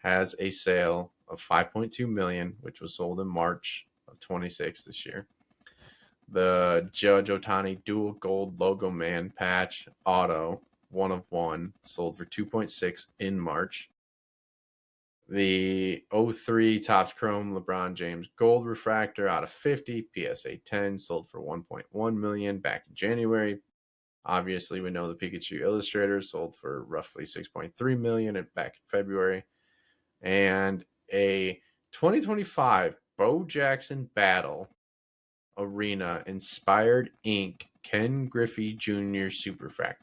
has a sale of 5.2 million, which was sold in March of 26 this year. The Judge Otani Dual Gold Logo Man Patch Auto 1 of 1 sold for 2.6 in March. The 03 Topps Chrome LeBron James Gold Refractor out of 50 PSA 10 sold for 1.1 million back in January. Obviously, we know the Pikachu Illustrator sold for roughly 6.3 million back in February. And a 2025 Bo Jackson Battle Arena Inspired Ink Ken Griffey Jr. Superfractor.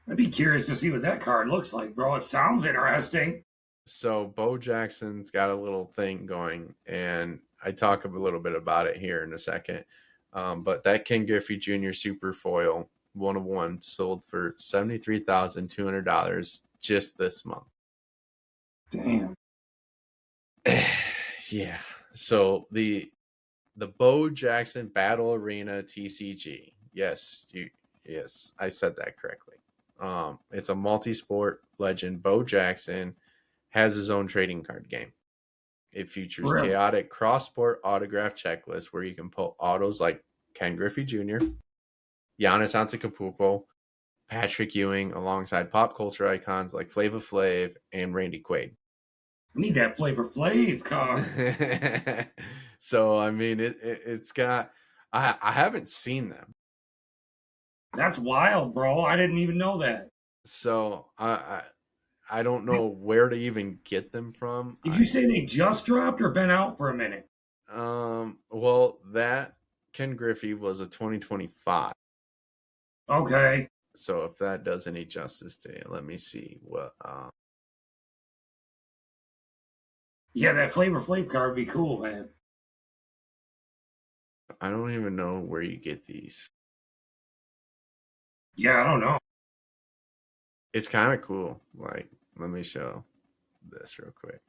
I'd be curious to see what that card looks like, bro. It sounds interesting. So Bo Jackson's got a little thing going, and I talk a little bit about it here in a second. But that Ken Griffey Jr. Super Foil 1 of 1 sold for $73,200 just this month. Damn. Yeah. So the Bo Jackson Battle Arena TCG. Yes, I said that correctly. It's a multi-sport legend. Bo Jackson has his own trading card game. It features Really? chaotic cross-sport autograph checklist where you can pull autos like Ken Griffey Jr., Giannis Antetokounmpo, Patrick Ewing, alongside pop culture icons like Flava Flav and Randy Quaid. I need that Flavor Flav card. So I mean, it's got. I haven't seen them, That's wild, bro. I didn't even know that. so I don't know where to even get them from. Did you say they just dropped or been out for a minute? Well, that Ken Griffey was a 2025. Okay. So if that does any justice to you, let me see what. Yeah, that Flavor Flav card would be cool, man. I don't even know where you get these. Yeah, I don't know. It's kind of cool. Like, let me show this real quick.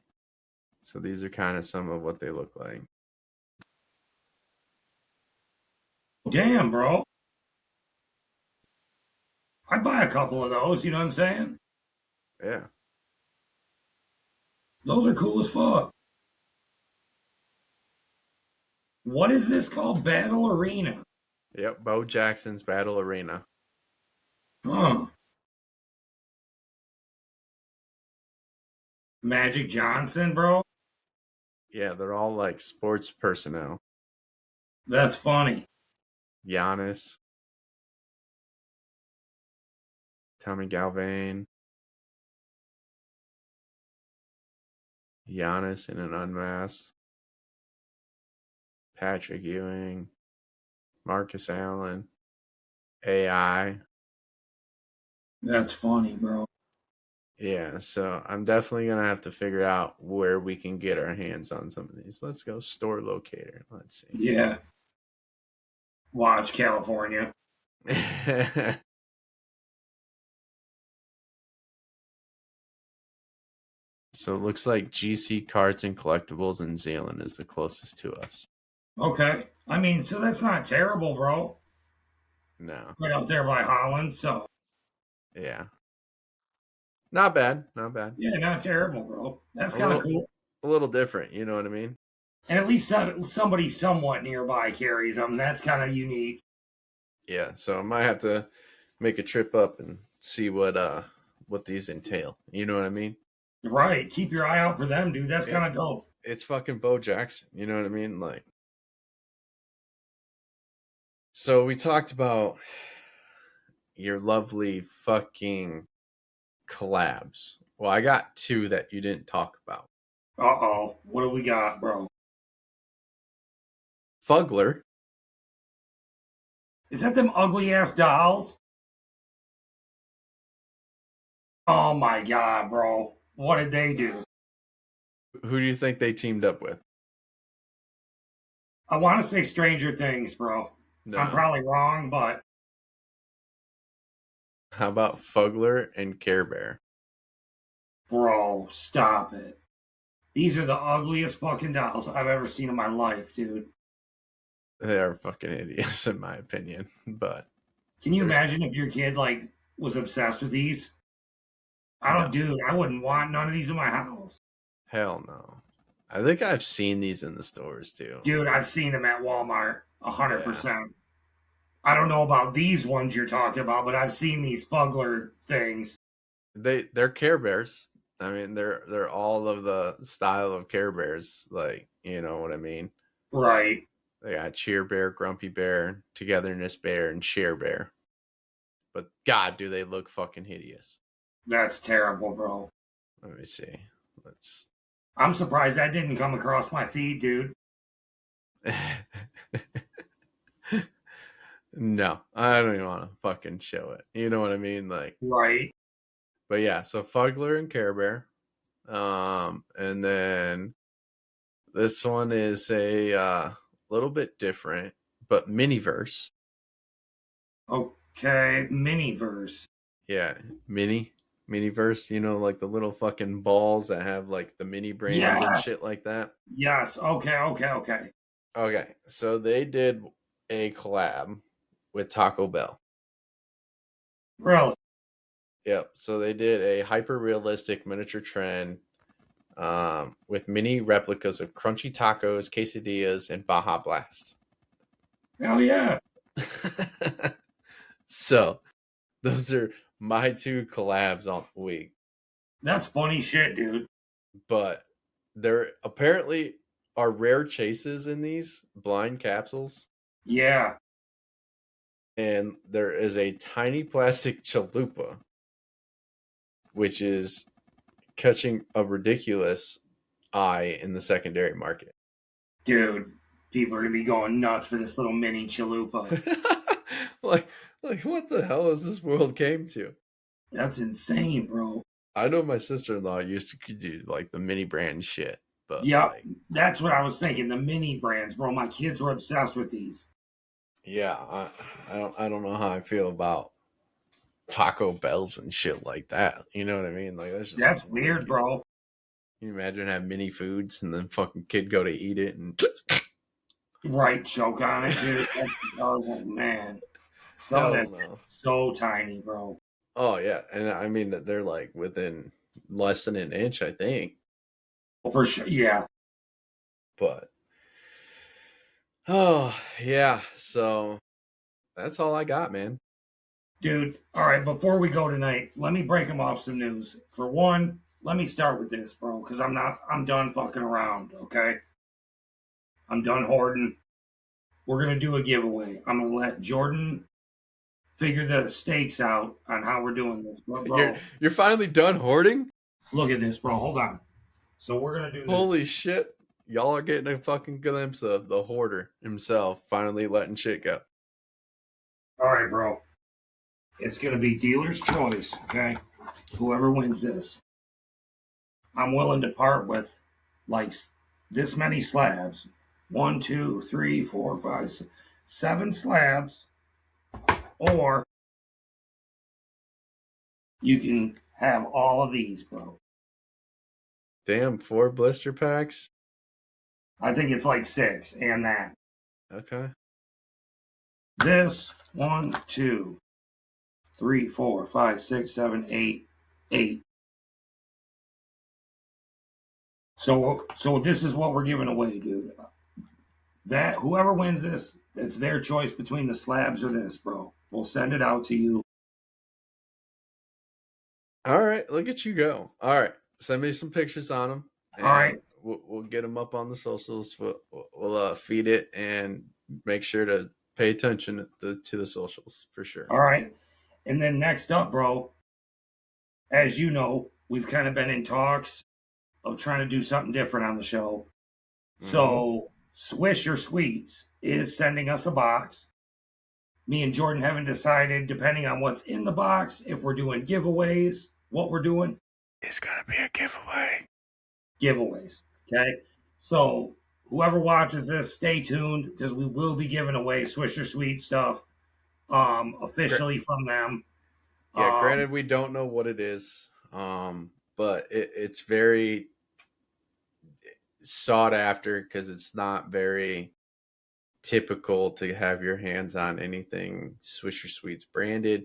So these are kind of some of what they look like. Damn, bro. I'd buy a couple of those, you know what I'm saying? Yeah. Those are cool as fuck. What is this called? Battle Arena. Yep. Bo Jackson's Battle Arena. Huh. Magic Johnson, bro. Yeah, they're all like sports personnel. That's funny. Giannis, Tommy Galvane, Giannis in an unmasked, Patrick Ewing, Marcus Allen, AI. That's funny, bro. Yeah, so I'm definitely gonna have to figure out where we can get our hands on some of these. Let's go store locator. Let's see. Yeah. Watch California. So it looks like GC Cards and Collectibles in Zealand is the closest to us. Okay. I mean, so that's not terrible, bro. No. Right out there by Holland, so Yeah. Not bad. Not bad. yeah, not terrible, bro. That's A kind of little, cool. a little different. You know what I mean? And at least somebody somewhat nearby carries them. That's kind of unique. Yeah. So I might have to make a trip up and see what these entail. You know what I mean? Right. Keep your eye out for them, dude. That's Yeah. kind of dope. It's fucking Bo Jackson. You know what I mean? Like, so we talked about your lovely fucking collabs. Well, I got two that you didn't talk about. Uh-oh. What do we got, bro? Fugler. Is that them ugly-ass dolls? Oh, my God, bro. What did they do? Who do you think they teamed up with? I want to say Stranger Things, bro. No. I'm probably wrong, but... How about Fugler and Care Bear? Bro, stop it. These are the ugliest fucking dolls I've ever seen in my life, dude. They are fucking idiots, in my opinion. But Can you imagine if your kid, like, was obsessed with these? no. Dude, I wouldn't want none of these in my house. Hell no. I think I've seen these in the stores too. Dude, I've seen them at Walmart, 100%. I don't know about these ones you're talking about, but I've seen these Fugler things. They're Care Bears. I mean, they're all of the style of Care Bears, like, you know what I mean? Right. They got Cheer Bear, Grumpy Bear, Togetherness Bear, and Share Bear. But God, do they look fucking hideous. That's terrible, bro. Let me see. Let's. I'm surprised that didn't come across my feed, dude. No, I don't even want to fucking show it. You know what I mean? Like, right. But yeah, so Fugler and Care Bear. And then this one is a little bit different, but Miniverse. Okay, Miniverse. Yeah, Miniverse, you know, like the little fucking balls that have like the mini brand and shit like that. Yes, okay. Okay, so they did a collab with Taco Bell. Really? Yep, so they did a hyper realistic miniature trend with mini replicas of crunchy tacos, quesadillas, and Baja Blast. Hell yeah. So those are my two collabs on the week. That's funny shit, dude. But there apparently are rare chases in these blind capsules. Yeah. And there is a tiny plastic chalupa, which is catching a ridiculous eye in the secondary market. Dude, people are gonna be going nuts for this little mini chalupa. like what the hell has this world came to? That's insane, bro. I know my sister-in-law used to do like the mini brand shit, but yeah, like, that's what I was thinking. The mini brands, bro. My kids were obsessed with these. Yeah, I don't know how I feel about Taco Bells and shit like that. You know what I mean? Like that's weird, bro. Can you imagine having mini foods and then fucking kid go to eat it and right, choke on it, dude. I was like, man, some of that's so tiny, bro. Oh yeah, and I mean they're like within less than an inch, I think. Well, for sure, yeah. But oh yeah, so that's all I got, man. Dude, all right, before we go tonight, let me break them off some news. For one, let me start with this, bro, because I'm done fucking around, okay? I'm done hoarding. We're going to do a giveaway. I'm going to let Jordan figure the stakes out on how we're doing this. Bro, you're finally done hoarding? Look at this, bro. Hold on. So we're going to do this. Holy shit. Y'all are getting a fucking glimpse of the hoarder himself finally letting shit go. All right, bro. It's going to be dealer's choice, okay? Whoever wins this. I'm willing to part with like this many slabs. 1, 2, 3, 4, 5, 6, 7 slabs. Or you can have all of these, bro. Damn, 4 blister packs? I think it's like 6 and that. Okay. This 1, 2, 3, 4, 5, 6, 7, 8, 8. So this is what we're giving away, dude. That whoever wins this, it's their choice between the slabs or this, bro. We'll send it out to you. All right, look at you go. All right, send me some pictures on them. All right, we'll get them up on the socials. We'll feed it and make sure to pay attention to the socials for sure. All right, and then next up, bro. as you know, we've kind of been in talks of trying to do something different on the show. So, Swish Your Sweets is sending us a box. Me and Jordan haven't decided, depending on what's in the box, if we're doing giveaways, what we're doing. It's gonna be a giveaway. Giveaways. Okay. So, whoever watches this, stay tuned because we will be giving away Swish Your Sweet stuff officially from them. Yeah, granted, we don't know what it is, but it's very sought after because it's not very typical to have your hands on anything Swisher Sweets branded.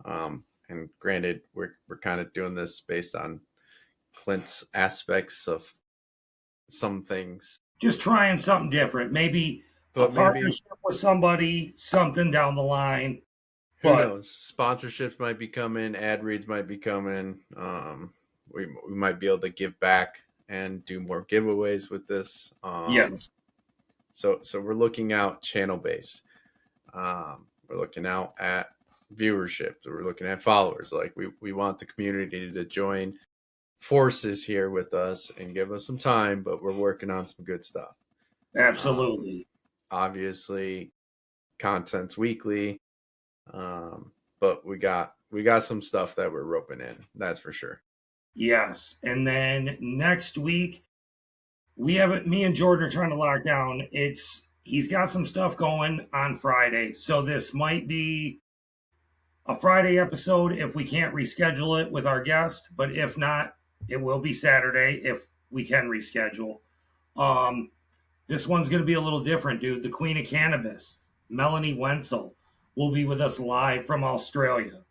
And granted, we're kind of doing this based on Clint's aspects of some things, Just trying something different. Maybe a but maybe partnership with somebody, something down the line. who But knows? Sponsorships might be coming, ad reads might be coming. We might be able to give back and do more giveaways with this. yes, So we're looking out channel base. We're looking out at viewership. We're looking at followers. Like we want the community to join forces here with us and give us some time, but we're working on some good stuff. absolutely. Obviously, content's weekly, but we got some stuff that we're roping in. That's for sure. Yes. And then next week, we have it. Me and Jordan are trying to lock down. He's got some stuff going on Friday. So this might be a Friday episode if we can't reschedule it with our guest. But if not, it will be Saturday if we can reschedule. Um, this one's going to be a little different, dude. The Queen of Cannabis, Melanie Wenzel, will be with us live from Australia,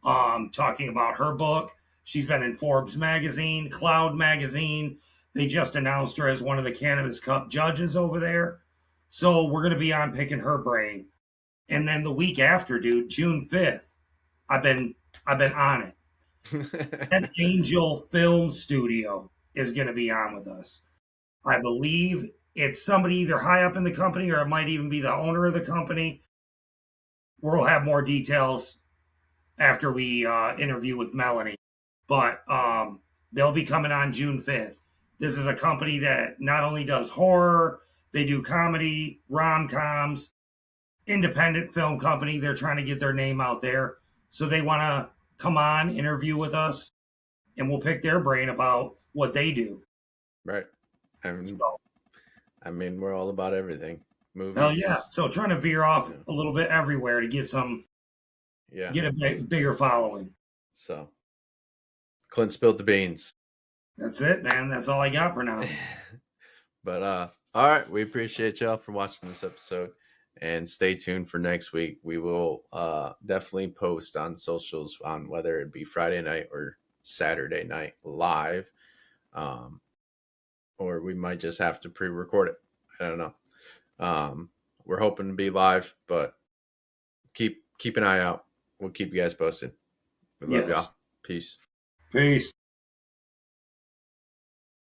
talking about her book. She's been in Forbes magazine, Cloud magazine. They just announced her as one of the Cannabis Cup judges over there. So we're going to be on picking her brain. And then the week after, dude, June 5th, I've been on it. That Angel Film Studio is going to be on with us. I believe it's somebody either high up in the company or it might even be the owner of the company. We'll have more details after we interview with Melanie. But they'll be coming on June 5th. This is a company that not only does horror, they do comedy, rom-coms, independent film company. They're trying to get their name out there. So they want to come on, interview with us, and we'll pick their brain about what they do. Right. So, I mean, we're all about everything. Movies. hell yeah. So trying to veer off a little bit everywhere to get get a bigger following. So Clint spilled the beans. That's it, man. That's all I got for now. But all right, we appreciate y'all for watching this episode and stay tuned for next week. We will definitely post on socials on whether it be Friday night or Saturday night live. Or we might just have to pre-record it. I don't know. We're hoping to be live, but keep an eye out. We'll keep you guys posted. We love y'all. Peace. Peace.